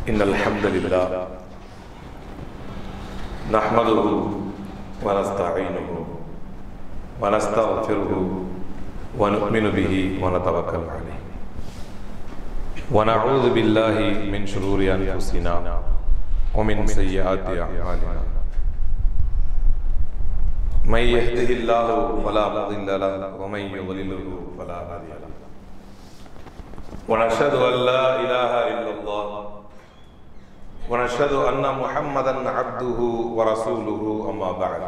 إن الحمد لله نحمده ونستعينه ونستغفره ونؤمن به ونتوكل عليه ونعوذ بالله من شرور أنفسنا ومن سيئات أعمالنا من يهده الله فلا مضل له ومن يضلله فلا هادي له ونشهد أن لا إله إلا الله ونشهد أن محمدا عبده ورسوله أما بعد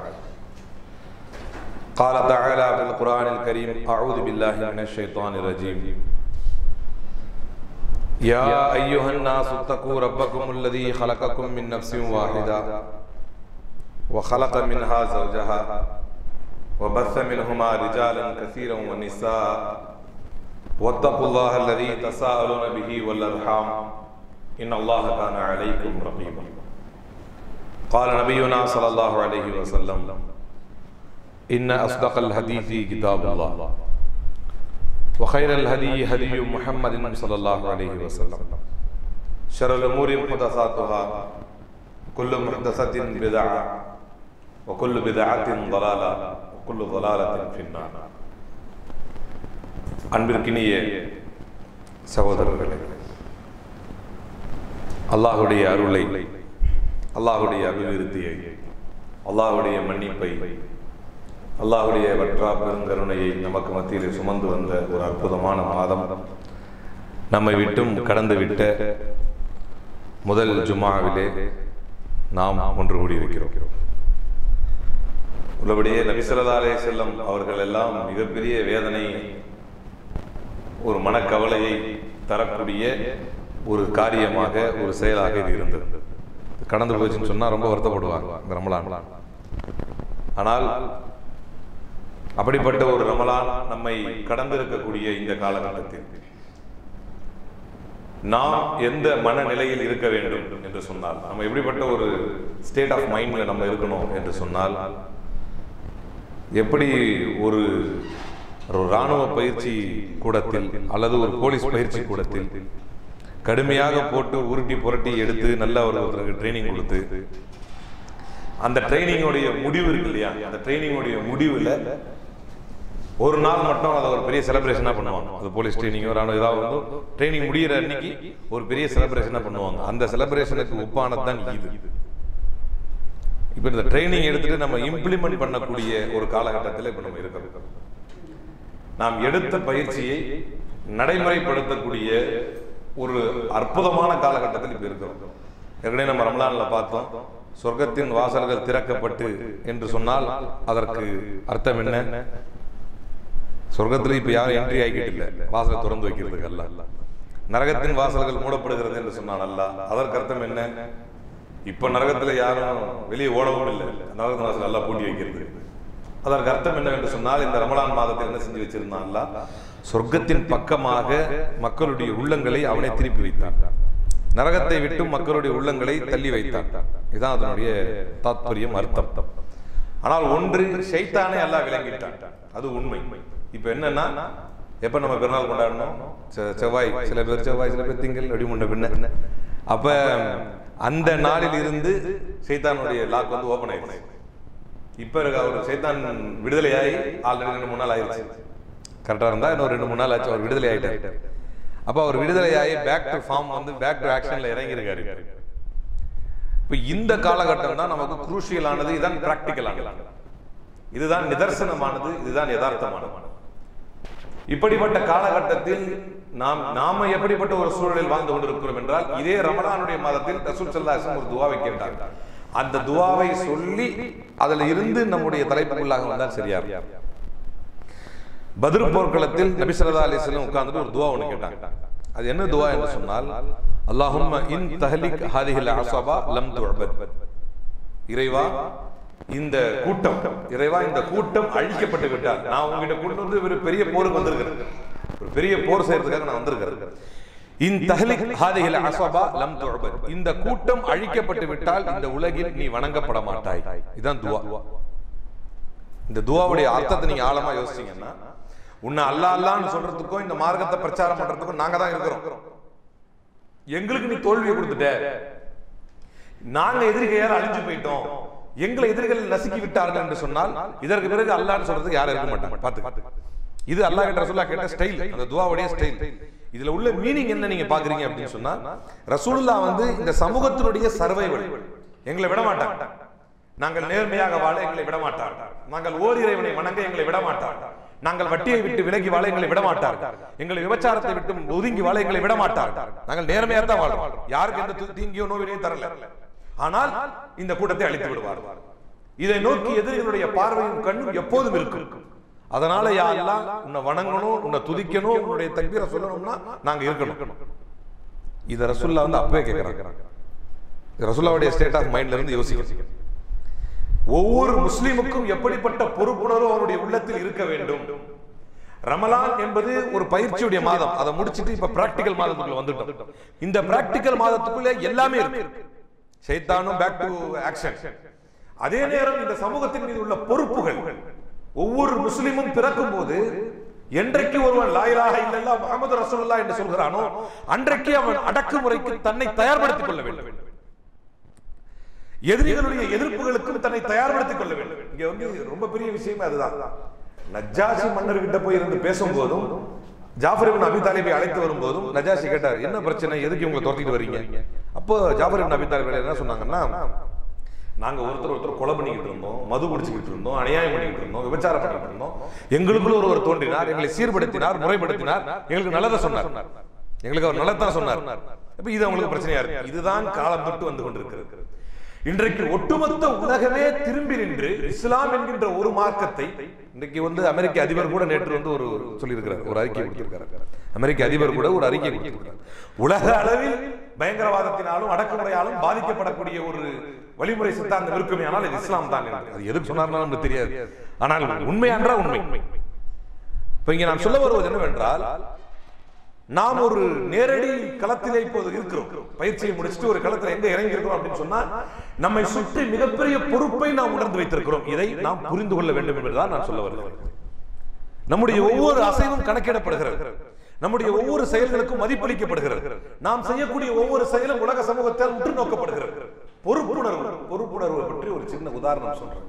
قال تعالى في القرآن الكريم أعوذ بالله من الشيطان الرجيم يا أيها الناس اتقوا ربكم الذي خلقكم من نفس واحدة وخلق منها زوجها وبث منهما رجالا كثيرا ونساء واتقوا الله الذي تساءلون به والأرحام إن الله كان عليكم رقيبا قال نبينا صلى الله عليه وسلم إن أصدق الحديث كتاب الله وخير الهدي هدي محمد صلى الله عليه وسلم شر الأمور محدثاتها كل محدثة بدعة وكل بدعة ضلالة وكل ضلالة في النار அன்பிற்கினிய சகோதரர்களே, அல்லாஹுடைய அருளை, அல்லாஹுடைய அபிவிருத்தியை, அல்லாஹுடைய மன்னிப்பை, அல்லாஹுடைய வற்றா பெருங்கருணையை நமக்கு மத்தியில் சுமந்து வந்த ஒரு அற்புதமான மாதம் நம்மை விட்டும் கடந்து விட்ட முதல் ஜுமாவிலே நாம் ஒன்று கூடியிருக்கிறோம். உள்ளபடியே நபி ஸல்லல்லாஹு அலைஹி வஸல்லம் அவர்கள் எல்லாம் மிகப்பெரிய வேதனை, ஒரு மனக்கவலையை தரக்கூடிய ஒரு காரியமாக, ஒரு செயலாக இது இருந்தது. கடந்து போச்சுன்னு சொன்னால் ரொம்ப வருத்தப்படுவாங்க இந்த ரமலான். ஆனால் அப்படிப்பட்ட ஒரு ரமலான் நம்மை கடந்து இருக்கக்கூடிய இந்த காலகட்டத்தில் நாம் எந்த மனநிலையில் இருக்க வேண்டும் என்று சொன்னால், நம்ம எப்படிப்பட்ட ஒரு ஸ்டேட் ஆஃப் மைண்ட்ல நம்ம இருக்கணும் என்று சொன்னால், எப்படி ஒரு இராணுவ பயிற்சி கூடத்தில் அல்லது ஒரு போலீஸ் பயிற்சி கூடத்தில் கடுமையாக போட்டு உருட்டி புரட்டி எடுத்து நல்ல ஒருத்தருக்கு ட்ரைனிங் கொடுத்து அந்த ட்ரைனிங்கோடைய முடிவு இருக்கு இல்லையா, அந்த ட்ரைனிங்கோடைய முடிவில் ஒரு நாள் மட்டும் அதை ஒரு பெரிய செலிப்ரேஷனாக பண்ணுவாங்க. அது போலீஸ் ட்ரைனிங்கோ ராணுவ ஏதாவது வந்து ட்ரைனிங் முடிகிற அன்னைக்கு ஒரு பெரிய செலிப்ரேஷனாக பண்ணுவாங்க. அந்த செலிப்ரேஷனுக்கு ஒப்பானது தான் இது. இப்போ இந்த ட்ரைனிங் எடுத்துட்டு நம்ம இம்ப்ளிமெண்ட் பண்ணக்கூடிய ஒரு காலகட்டத்தில் இப்போ நம்ம இருக்கிறோம். நாம் எடுத்த பயிற்சியை நடைமுறைப்படுத்தக்கூடிய ஒரு அற்புதமான காலகட்டத்தில் இப்ப இருக்கிறோம். ஏற்கனவே நம்ம ரமலான்ல பார்த்தோம், சொர்க்கத்தின் வாசல்கள் திறக்கப்பட்டு என்று சொன்னால் அதற்கு அர்த்தம் என்ன? சொர்க்கத்தில் இப்ப யாரும் என்ட்ரி ஆகிக்கிட்டு இல்லை, வாசலை திறந்து வைக்கிறதுக்கு அல்ல. நரகத்தின் வாசல்கள் மூடப்படுகிறது என்று சொன்னால் அல்ல, அதற்கு அர்த்தம் என்ன? இப்ப நரகத்துல யாரும் வெளியே ஓடவும் இல்லை, நரகத்தின் வாசல் நல்லா பூட்டி வைக்கிறது. அதற்கு அர்த்தம் என்னவென்று சொன்னால், இந்த ரமலான் மாதத்தில் என்ன செஞ்சு வச்சிருந்தான்ல, சொர்க்கத்தின் பக்கமாக மக்களுடைய உள்ளங்களை அவனை திருப்பி வைத்தான், நரகத்தை விட்டு மக்களுடைய உள்ளங்களை தள்ளி வைத்தான். இதுதான் அதனுடைய தாத்பரியம், அர்த்தம். ஆனால் ஒன்று ஷைத்தானே அல்லாஹ் விளங்கிட்டான், அது உண்மை. இப்ப என்னன்னா, எப்ப நம்ம பெருநாள் கொண்டாடணும், செவ்வாய், சில பேர் செவ்வாய், சில பேர் திங்கள், அப்படி முன்ன பின்ன. அப்ப அந்த நாளில் இருந்து ஷைத்தானுடைய லாக் வந்து ஓபன் ஆயிடுச்சு. இப்ப ஒரு சைத்தான் விடுதலையாகி ஆல்ரெடி 2-3 நாள் ஆயிடுச்சு. கரெக்டா இருந்தா இன்னும் 2-3 நாள் ஆச்சு, அவர் விடுதலை ஆயிட்டார். அப்ப அவர் விடுதலையாகி பேக் டு ஃபார்ம் வந்து பேக் டு ஆக்ஷன்ல இறங்கி இருக்காரு. இப்ப இந்த காலகட்டம் தான் நமக்கு குரூஷியலானது, இதுதான் பிராக்டிகலானது, இதுதான் நிதர்சனமானது, இதுதான் யதார்த்தமானது. இப்படிப்பட்ட காலகட்டத்தில் நாம எப்படிப்பட்ட ஒரு சூழலில் வாழ்ந்து கொண்டிருக்கிறோம் என்றால், இதே ரமலானுடைய மாதத்தில் ரசூல் ஸல்லல்லாஹு அலைஹி வஸல்லம் ஒரு துஆவை கேட்டார். அந்த துஆவை சொல்லி அதில் இருந்து நம்முடைய தலைப்புக்குள்ளாக வந்தால் சரியா. பத்ர் போர்க்களத்தில் நபி ஸல்லல்லாஹு அலைஹி வஸல்லம் உட்கார்ந்துட்டு ஒரு துஆ ஒன்று கேட்டாங்க. அது என்ன துஆ என்று சொன்னால், அல்லாஹும்ம இன் தஹ்லிக் ஹாதிஹில் அஸபா லம் துஅபத். இறைவா, இந்த கூட்டம், இறைவா இந்த கூட்டம் அழிக்கப்பட்டு விட்டால், நான் உங்ககிட்ட கொண்டு வந்து ஒரு பெரிய போருக்கு வந்திருக்கிறேன், ஒரு பெரிய போர் செய்யறதுக்காக நான் வந்திருக்கிறேன். இந்த கூட்டம் அழிக்கப்பட்டு விட்டால் இந்த உலகில் நீ வணங்கப்பட மாட்டாய். இதுதான் துஆ. இந்த துஆவுடைய அர்த்தத்தை நீங்க ஆழமா யோசிச்சீங்கன்னா, உன்னை அல்லாஹ் அல்லாஹ்னு சொல்றதுக்கும் இந்த மார்க்கத்தை பிரச்சாரம் பண்றதுக்கும் நாங்க தான் இருக்கிறோம். எங்களுக்கு நீ தோல்வியை கொடுத்துட்ட, நாங்க எதிரிகையால் அழிஞ்சு போயிட்டோம், எங்களை எதிரிகள் நசுக்கி விட்டார்கள் என்று சொன்னால் இதற்கு பிறகு அல்லாஹ்னு சொல்றதுக்கு யாரும் இருக்க மாட்டாங்க. பாத்து, இது அல்லாஹ் கிட்ட ரசூலுல்லாஹ் கேட்ட ஸ்டைல், அந்த துஆவுடைய ஸ்டைல். இதுல உள்ள மீனிங் என்ன நீங்க பாக்குறீங்க அப்படின்னு சொன்னா, ரசூலுல்லாஹ் வந்து இந்த சமூகத்தினுடைய சர்வைவல், எங்களை விட மாட்டாங்க, நாங்கள் நேர்மையாக வாழ எங்களை விட மாட்டார், நாங்கள் ஓரிறைவனை வணங்க எங்களை விட மாட்டார், நாங்கள் வட்டியை விட்டு விலகி வாழ எங்களை விட மாட்டார், எங்களை விபச்சாரத்தை விட்டு ஒதுங்கி வாழ எங்களை விட மாட்டார், நாங்கள் நேர்மையாக தான் வாழ்றோம், யாருக்கு எந்த தீங்கியோ நோவினையோ தரல, ஆனால் இந்த கூட்டத்தை அழித்து விடுவார். இதை நோக்கி எதிரிகளுடைய பார்வையும் கண்ணும் எப்போதும் இருக்கும். அதனால யா அல்லாஹ் உன்னை வணங்கணும், உன்னை துதிக்கணும், உன்னுடைய தக்பீரை சொல்லணும்னா நாங்க இருக்கணும். இத ரசூலுல்லாஹ் வந்து அப்பவே கேட்கிறாங்க. ரசூலுல்லாஹ்வுடைய ஸ்டேட் ஆஃப் மைண்ட்ல இருந்து யோசிக்க, ஒவ்வொரு முஸ்லிமுக்கும் எப்படிப்பட்ட பொறுப்புணர்வு அவருடைய உள்ளத்தில் இருக்க வேண்டும். ரமலான் என்பது ஒரு பயிற்சியுடைய மாதம், அதை முடிச்சிட்டு இப்ப பிராக்டிகல் மாதத்துக்குள்ள வந்துட்டோம். இந்த பிராக்டிகல் மாதத்துக்குள்ள எல்லாமே இருக்கு, ஷைத்தானும் பேக் டு ஆக்ஷன். அதே நேரம் இந்த சமூகத்தின் மீது உள்ள பொறுப்புகள், ஒவ்வொரு முஸ்லிமும் பிறக்கும் போது என்றைக்கு ஒருவன் லா இலாஹ இல்லல்லாஹ் முஹம்மது ரசூலுல்லாஹ் என்று சொல்கிறானோ அன்றைக்கு அவன் அடக்குமுறைக்கு தன்னை தயார்படுத்திக் கொள்ள வேண்டும், எதிரிகளுடைய எதிர்ப்புகளுக்கும் தன்னை தயார்படுத்திக் கொள்ள வேண்டும். இங்க வந்து ரொம்ப பெரிய விஷயமே அதுதான். நஜ்ஜாஷி மன்னர்கிட்ட போய் இருந்து பேசும்போதும், ஜாஃபர் இப்னு அபி தாலிபை அழைத்து வரும்போதும் நஜ்ஜாஷி கேட்டார், என்ன பிரச்சனை, எதுக்கு இவங்களை துரத்திட்டு வரீங்க? அப்போ ஜாஃபர் இப்னு அபி தாலிபை என்ன சொன்னாங்கன்னா, நாங்க ஒருத்தர் கொலை பண்ணிக்கிட்டு இருந்தோம், மது குடிச்சுக்கிட்டு இருந்தோம், அநியாயம் பண்ணிக்கிட்டு இருந்தோம், விபச்சாரம் பண்ணிட்டு இருந்தோம், எங்களுக்குள்ள ஒருவர் தோன்றினார், எங்களை சீர்படுத்தினார், முறைப்படுத்தினார், எங்களுக்கு நல்லதை சொன்னார், எங்களுக்கு அவர் நல்லதான் சொன்னார். இப்ப இது அவங்களுக்கு பிரச்சனையா இருக்கு. இதுதான் காலம் தொட்டு வந்து கொண்டிருக்கிறது. இன்றைக்கு ஒட்டுமொத்த உலகமே திரும்பி நின்று இஸ்லாம் என்கின்ற ஒரு மார்க்கத்தை, இன்றைக்கு வந்து அமெரிக்க அதிபர் கூட நேற்று வந்து ஒரு சொல்லியிருக்கிறார், ஒரு அறிக்கை கொடுத்திருக்கிறார். அமெரிக்க அதிபர் கூட ஒரு அறிக்கை கொடுத்திருக்கிறார். உலக அளவில் பயங்கரவாதத்தினாலும் அடக்குமுறையாலும் பாதிக்கப்படக்கூடிய ஒரு வழிமுறை சித்தாந்தம் இருக்குமே ஆனால் இது இஸ்லாம் தான். அது எதுக்கு சொன்னார்னாலும் நமக்கு தெரியாது, ஆனால் உண்மையான்றா உண்மை. இப்ப இங்க நான் சொல்ல வருவது என்னவென்றால், நாம் ஒரு நேரடி களத்திலே இப்போது இருக்கிறோம். பயிற்சியை முடிச்சுட்டு ஒரு களத்தில் எங்க இறங்கி இருக்கிறோம் அப்படின்னு சொன்னா, நம்மை சுற்றி மிகப்பெரிய பொறுப்பை நாம் உணர்ந்து வைத்திருக்கிறோம். இதை நாம் புரிந்து கொள்ள வேண்டும் என்பதுதான் நான் சொல்ல வருகிறேன். நம்முடைய ஒவ்வொரு அசைவும் கணக்கிடப்படுகிறது, நம்முடைய ஒவ்வொரு செயல்களுக்கும் மதிப்பளிக்கப்படுகிறது, நாம் செய்யக்கூடிய ஒவ்வொரு செயலும் உலக சமூகத்தால் உற்று நோக்கப்படுகிறது. பொறுப்புணர்வு பற்றி ஒரு சின்ன உதாரணம் சொல்றேன்.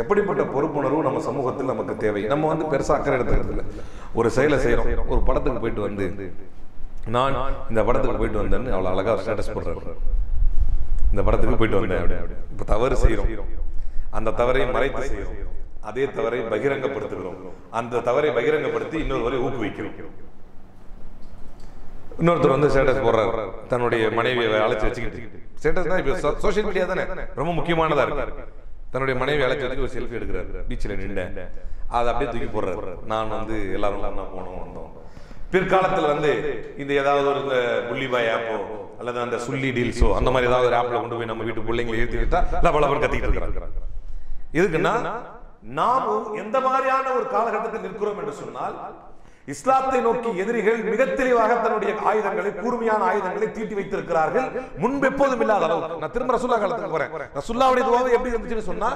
எப்படிப்பட்ட பொறுப்புணர்வு நம்ம சமூகத்தில் நமக்கு தேவை. நம்ம வந்து பெருசா அக்கறை எடுத்துக்கிறது இல்லை. ஒரு செயலை செய்யறோம், ஒரு படத்துக்கு போயிட்டு வந்து நான் இந்த படத்துக்கு போயிட்டு வந்தேன்னு அவ்வளவு அழகா ஸ்டேட்டஸ் போடுறாரு, இந்த படத்துக்கு போயிட்டு வந்தேன். இப்ப தவறு செய்யறோம், அந்த தவறை மறைத்து செய்யறோம், அதே தவறை பகிரங்கப்படுத்துகிறோம், அந்த தவறை பகிரங்கப்படுத்தி இன்னொருவரை ஊக்குவிக்கிறோம். இன்னொருத்தர் வந்து ஸ்டேட்டஸ் போடுறாரு, தன்னுடைய மனைவியை அழைச்சி வச்சுக்கிட்டு. ஸ்டேட்டஸ் தான் இப்ப சோசியல் மீடியா தானே ரொம்ப முக்கியமானதா இருக்கு. தன்னுடைய மனைவி அழைச்சி வச்சு ஒரு செல்ஃபி எடுக்கிறாரு, பீச்சில் நின்று அதை அப்படியே தூக்கி போடுறாரு, நான் வந்து எல்லாரும் போனோம் வந்தோம். பிற்காலத்தில் வந்து இந்த ஏதாவது ஒரு இந்த புள்ளிபாய் ஆப்போ அல்லது அந்த சுள்ளி டீல்ஸோ அந்த மாதிரி ஏதாவது ஒரு ஆப்ல கொண்டு போய் நம்ம வீட்டு பிள்ளைங்களை ஏற்றிக்கிட்டா பல பேர் கத்திக்கிட்டு இருக்கிறாங்க. எதுக்குன்னா, நாம் எந்த மாதிரியான ஒரு காலகட்டத்தில் இருக்கிறோம் என்று சொன்னால், இஸ்லாத்தை நோக்கி எதிரிகள் மிக தெளிவாக தன்னுடைய ஆயுதங்களை, கூர்மையான ஆயுதங்களை தீட்டி வைத்திருக்கிறார்கள், முன்பு எப்போதும் இல்லாத அளவு. நான் திரும்ப ரசூலுல்லாஹ் காலத்துக்கு வரேன். ரசூலுல்லாஹ்வுடைய துஆ எப்படி இருந்துச்சுன்னு சொன்னா,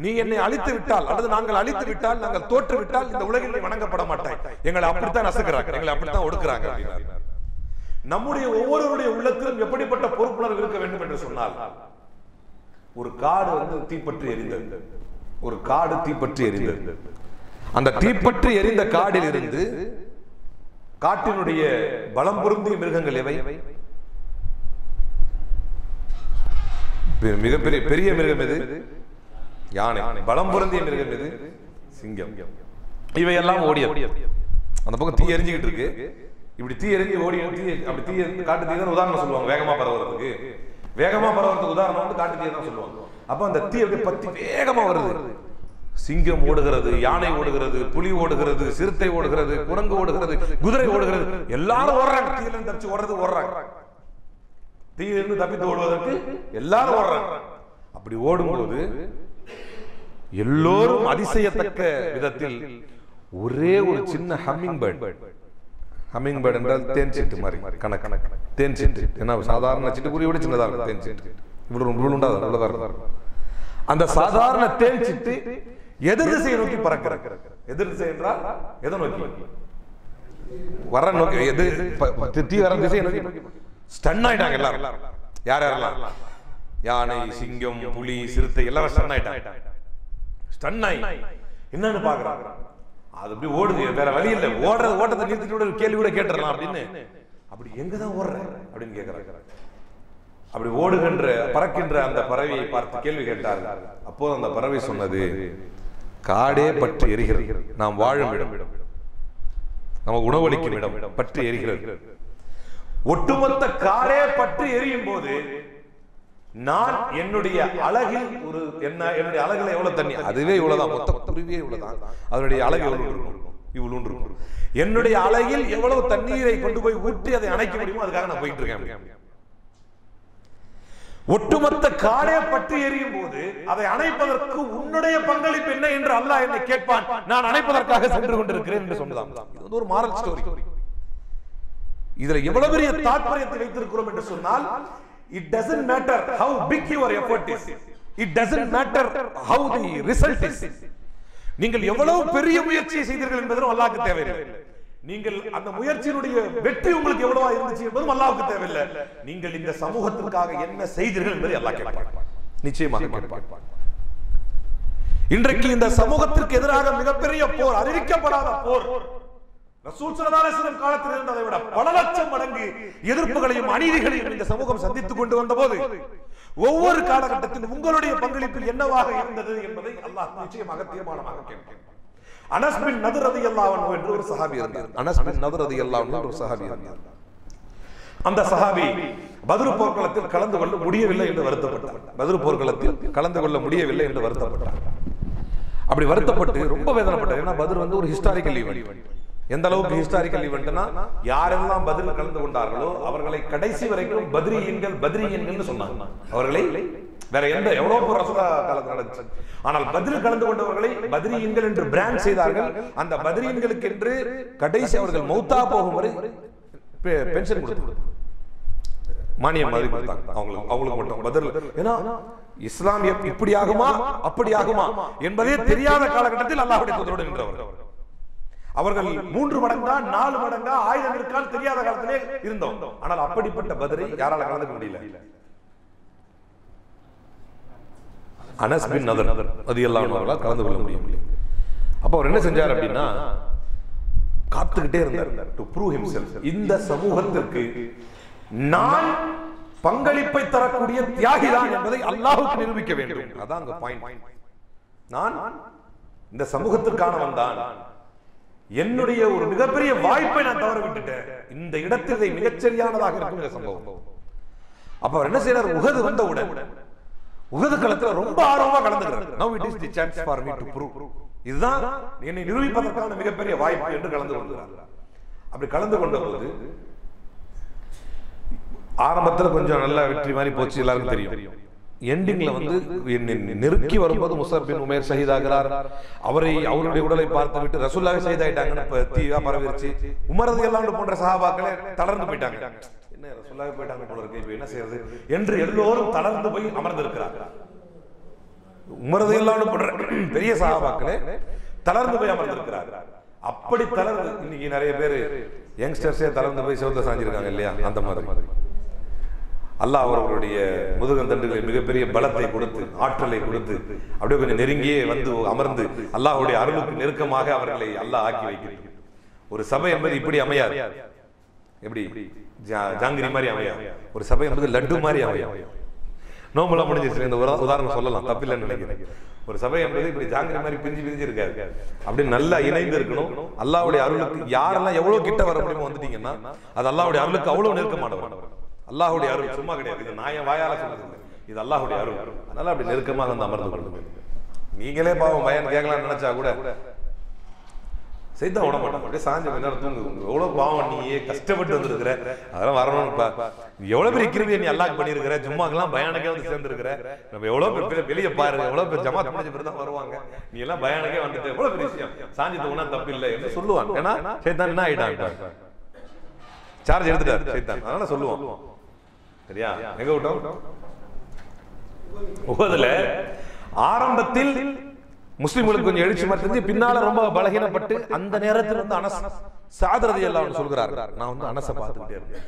நீ என்னை அழித்து விட்டால் அல்லது நாங்கள் அழித்து விட்டால், நாங்கள் தோற்று விட்டால் இந்த உலகில் நீ வணங்கப்பட மாட்டாய், எங்களை அப்படித்தான் நசுக்குறாங்க, எங்களை அப்படித்தான் ஒடுக்குறாங்க அப்படின்னா. நம்முடைய ஒவ்வொருவருடைய உள்ளத்திலும் எப்படிப்பட்ட பொறுப்புணர்வு இருக்க வேண்டும் என்று சொன்னால், ஒரு காடு வந்து தீப்பற்றி எரிந்தது, ஒரு காடு தீப்பற்றி எரிந்தது. அந்த தீப்பற்றி எரிந்த காடில் இருந்து காட்டினுடைய பலம் பொருந்திய மிருகங்கள் எவை? மிகப்பெரிய பெரிய மிருகம் எது? யானை. பலம் பொருந்திய மிருகம் எது? சிங்கம். இவையெல்லாம் ஓடிய அந்த பக்கம் தீ எரிஞ்சுக்கிட்டு இருக்கு. இப்படி தீ எரிஞ்சு ஓடி அப்படி தீ காட்டு தீ தான் உதாரணம் சொல்லுவாங்க. வேகமா பரவுறதுக்கு உதாரணம் வந்து காட்டு தீ தான் சொல்லுவாங்க. அப்ப அந்த தீ அப்படி பத்தி வேகமா வருது. சிங்கம் ஓடுகிறது, யானை ஓடுகிறது, புலி ஓடுகிறது, சிறுத்தை ஓடுகிறது, குரங்கு ஓடுகிறது, குதிரை ஓடுகிறது, எல்லாரும் ஓடுறாங்க. தீயிலிருந்து தப்பிச்சு ஓடுறாங்க. தீயிலிருந்து தப்பித்து ஓடுவதற்கு எல்லாரும் ஓடுறாங்க. அப்படி ஓடும்போது எல்லோரும் அதிசயத்தக்க விதத்தில் ஒரே ஒரு சின்ன ஹம்மிங் பேர்ட் என்றால் தேன் சிட்டு மாதிரி கணக்கு தேன் சிட்டு. ஏன்னா சாதாரண சிட்டுக்குருவியை விட சின்னதா இருக்கும் தேன் சிட்டு. இவ்வளவு உண்டாது. அந்த சாதாரண தேன் சிட்டு எதிர் திசையை நோக்கி பறக்கிறது. எதிர் திசை என்றால் எதை நோக்கி? வர நோக்கி, எது தீ வர திசையை நோக்கி. ஸ்டன் ஆயிட்டாங்க எல்லாரும். யார் யாரெல்லாம்? யானை, சிங்கம், புலி, சிறுத்தை எல்லாரும் ஸ்டன் ஆயிட்டாங்க. ஸ்டன் ஆகி என்னன்னு பாக்குறாங்க. அது அப்படி ஓடுது, வேற வழி இல்லை. ஓட்டத்தை நிறுத்திட்டு ஒரு கேள்வி கூட கேட்டுறலாம் அப்படின்னு. அப்படி எங்கதான் ஓடுற அப்படின்னு கேட்கிறாங்க. அப்படி ஓடுகின்ற பறக்கின்ற அந்த பறவையை பார்த்து கேள்வி கேட்டார்கள். அப்போது அந்த பறவை சொன்னது, காடே பற்றி எரிகிறது, நாம் வாழும் இடம், நமக்கு உணவளிக்கும் இடம் பற்றி எரிகிறது. ஒட்டுமொத்த காடே பற்றி எரியும் போது நான் என்னுடைய அழகில் ஒரு என்னுடைய அழகுல எவ்வளவு தண்ணி, அதுவே இவ்வளவுதான், மொத்த குருவியே இவ்வளவுதான், அதனுடைய அழகு எவ்வளவு இருக்கும், இவ்வளவு இருக்கும். என்னுடைய அழகில் எவ்வளவு தண்ணீரை கொண்டு போய் ஊற்றி அதை அணைக்க முடியுமோ அதுக்காக நான் போயிட்டு இருக்கேன். ஒட்டுமொத்த காடே பற்றி எரியும் போது அதை அணைப்பதற்கு உன்னுடைய பங்களிப்பு என்ன என்று அல்லாஹ் என்னை கேட்பான். நான் அணைப்பதற்காக சென்று கொண்டிருக்கிறேன் என்று சொன்னதாம். இது ஒரு மாரல் ஸ்டோரி. இதுல எவ்வளவு பெரிய தாற்பயத்தை வைத்திருக்கிறோம் என்று சொன்னால், it doesn't matter how big your effort is, it doesn't matter how the result is. நீங்கள் எவ்வளவு பெரிய முயற்சியை செய்தீர்கள் என்பதும் அல்லாஹ்வுக்கு தேவையில்லை. நீங்கள் அந்த முயற்சியினுடைய வெற்றி உங்களுக்கு எவ்வளவா இருந்துச்சு என்பதும் அல்லாஹ்வுக்கு தேவையில்லை. நீங்கள் இந்த சமூகத்திற்காக என்ன செய்தீர்கள் என்பதை அல்லாஹ் கேட்பான், நிச்சயமாக கேட்பான். இன்றைக்கு இந்த சமூகத்திற்கு எதிராக மிகப்பெரிய போர், அறிவிக்கப்படாத போர், ரசூல் ஸல்லல்லாஹு அலைஹி வஸல்லம் காலத்தில் இருந்ததை விட பல லட்சம் மடங்கு எதிர்ப்புகளையும் அநீதிகளையும் இந்த சமூகம் சந்தித்துக் கொண்டு வந்த போது ஒவ்வொரு காலகட்டத்தில் உங்களுடைய பங்களிப்பில் என்னவாக இருந்தது என்பதை அல்லாஹ் நிச்சயமாக தீர்மானமாக கேட்பான். அனஸ் பின் நதர் ரலியல்லாஹு அன்ஹு என்று ஒரு சஹாபி இருந்தார். அனஸ் பின் நதர் ரலியல்லாஹு அன்ஹு ஒரு சஹாபி இருந்தார். அந்த சஹாபி பத்ர் போர்க்களத்தில் கலந்து கொள்ள முடியவில்லை என்று வருத்தப்பட்டார். பத்ர் போர்க்களத்தில் கலந்து கொள்ள முடியவில்லை என்று வருத்தப்பட்டார். அப்படி வருத்தப்பட்டு ரொம்ப வேதனைப்பட்டார். ஏன்னா பத்ர் வந்து ஒரு ஹிஸ்டாரிக்கல் ஈவென்ட். எந்த அளவுக்கு ஹிஸ்டாரிக்கல் ஈவென்ட்னா, யாரெல்லாம் பத்ரில் கலந்து கொண்டார்களோ அவர்களை கடைசி வரைக்கும் பத்ரியன்கள் சொன்னாங்க. அவர்களை வேற எவ்வளவு போர் ரசூலுல்லாஹ் காலத்துல நடந்துச்சு. ஆனால் பத்ரில் கலந்து கொண்டவர்களை பத்ரியன்கள் என்று பிராண்ட் செய்தார்கள். அந்த பத்ரியன்களுக்கு என்று கடைசி அவர்கள் மௌத்தா போகும் வரை பென்ஷன் கொடுத்தாங்க, மானியம் மாதிரி கொடுத்தாங்க அவங்களுக்கு மட்டும் பத்ரில். ஏன்னா இஸ்லாம் இப்படி ஆகுமா அப்படி ஆகுமா என்பதே தெரியாத காலகட்டத்தில் அல்லாஹ்வுடைய தூதரோடு நின்றவர்கள். அவர்கள் 3 மடங்கா 4 மடங்கா ஆயுதம் இருக்கான்னு தெரியாத காலத்திலே இருந்தோம். ஆனால் அப்படிப்பட்ட பத்ரை யாரால கலந்துக்க முடியல? அனஸ் பின் நதர் ரலியல்லாஹு அன்ஹு கலந்து கொள்ள முடியவில்லை. அப்ப அவர் என்ன செஞ்சார் அப்படின்னா, காத்துக்கிட்டே இருந்தார் டு ப்ரூவ் ஹிம்செல்ஃப். இந்த சமூகத்திற்கு நான் பங்களிப்பை தரக்கூடிய தியாகிதான் என்பதை அல்லாஹ்வுக்கு நிரூபிக்க வேண்டும். அதான் அங்க பாயிண்ட். நான் இந்த சமூகத்திற்கானவன் தான், என்னுடைய ஒரு மிகப்பெரிய வாய்ப்பை நான் தவற விட்டுட்டேன். இந்த இடத்தில் இதை மிகச்சரியானதாக இருக்கும் இந்த சம்பவம். அப்ப அவர் என்ன செய்யறார், உஹது வந்தவுடன் உஹது களத்துல ரொம்ப ஆர்வமா கலந்துக்கிறார். Now it is the chance for me to prove. இதுதான் என்னை நிரூபிப்பதற்கான மிகப்பெரிய வாய்ப்பு என்று கலந்து கொண்டார். அப்படி கலந்து கொண்ட போது ஆரம்பத்துல கொஞ்சம் நல்ல வெற்றி மாதிரி போச்சு, எல்லாருக்கும் தெரியும். எண்டிங்ல வந்து நெருக்கி வரும்போது முஸஅப் பின் உமைர் ஷஹீதாகிறார். அவருடைய உடலை பார்த்து விட்டு ரசூலுல்லாஹ் ஷஹீதாயிட்டாங்கன்னு தீயா பரவிருச்சு. உமர் ரலியல்லாஹு அன்ஹு போன்ற சஹாபாக்களே தளர்ந்து போயிட்டாங்க. என்ன ரசூலுல்லாஹ் போயிட்டாங்க போல இருக்கு, இப்போ என்ன செய்யறது என்று எல்லோரும் தளர்ந்து போய் அமர்ந்திருக்கிறார்கள். உமர் ரலியல்லாஹு அன்ஹு போன்ற பெரிய சஹாபாக்களே தளர்ந்து போய் அமர்ந்திருக்கிறார்கள். அப்படி தளர்ந்து இன்னைக்கு நிறைய பேர் யங்ஸ்டர்ஸே தளர்ந்து போய் செவுத்த சாஞ்சிருக்காங்க இல்லையா? அந்த மாதிரி அல்லாஹ் அவர்களுடைய முதுகந்தண்டுகளை மிகப்பெரிய பலத்தை கொடுத்து ஆற்றலை கொடுத்து அப்படியே கொஞ்சம் நெருங்கியே வந்து அமர்ந்து அல்லாஹ்வுடைய அருளுக்கு நெருக்கமாக அவர்களை அல்லாஹ் ஆக்கி வைக்கிறது. ஒரு சபை என்பது இப்படி அமையாது, எப்படி ஜாங்கிரி மாதிரி அமையாது. ஒரு சபை என்பது லட்டு மாதிரி அமையாது. நோம்பெல்லாம் முடிஞ்சிருச்சு, இந்த உதாரணம் சொல்லலாம், தப்பில்லைன்னு நினைக்கிறேன். ஒரு சபை என்பது இப்படி ஜாங்கிரி மாதிரி பிரிஞ்சு இருக்காது, அப்படி நல்லா இணைந்து இருக்கணும். அல்லாஹ்வுடைய அருளுக்கு யாரெல்லாம் எவ்வளவு கிட்ட வர முடியுமோ வந்துட்டீங்கன்னா அது அல்லாஹ்வுடைய அருளுக்கு அவ்வளவு நெருக்கமானவர். அல்லாஹ்வுடைய அருள் சும்மா கிடையாது, இது நான் என் வாயால சொல்றது, இது அல்லாஹ்வுடைய அருள். அதனால அப்படி நெருக்கமாக வந்து அமர்ந்து கொள்ளுங்க. நீங்களே பாவம் பயம் கேட்கலாம்னு நினைச்சா கூட செய்தான் விட மாட்டோம், அப்படியே சாஞ்ச நேரம் தூங்குங்க. எவ்வளவு பாவம், நீயே கஷ்டப்பட்டு வந்திருக்கிற, அதெல்லாம் வரணும். எவ்வளவு பெரிய கிருவியை நீ அல்லாஹ் பண்ணிருக்கிற, ஜும்மாக்கெல்லாம் பயானுக்கே வந்து சேர்ந்துருக்கிற. நம்ம எவ்வளவு பேர் வெளியே பாருங்க, எவ்வளவு பேர் ஜமாத் முடிஞ்ச பிறகு தான் வருவாங்க. நீ எல்லாம் பயானுக்கே வந்துட்டு எவ்வளவு பெரிய விஷயம், சாஞ்சி தூங்கினா தப்பு இல்லை என்று சொல்லுவான். ஏன்னா சைத்தான் என்ன ஆயிட்டான், சார்ஜ் எடுத்துட்டாரு சைத்தான், அதனால சொல்லுவான். சரியா? எங்க விட்டோம்? உஹதுல ஆரம்பத்தில் முஸ்லிம்களுக்கு கொஞ்சம் எழுச்சி மாதிரி பின்னால ரொம்ப பலகீனப்பட்டு அந்த நேரத்தில் வந்து அனஸ் ஸஅத் ரலியல்லாஹு அன்ஹு சொல்கிறார், நான் வந்து அனஸை பார்த்துக்கிட்டே இருக்கேன்.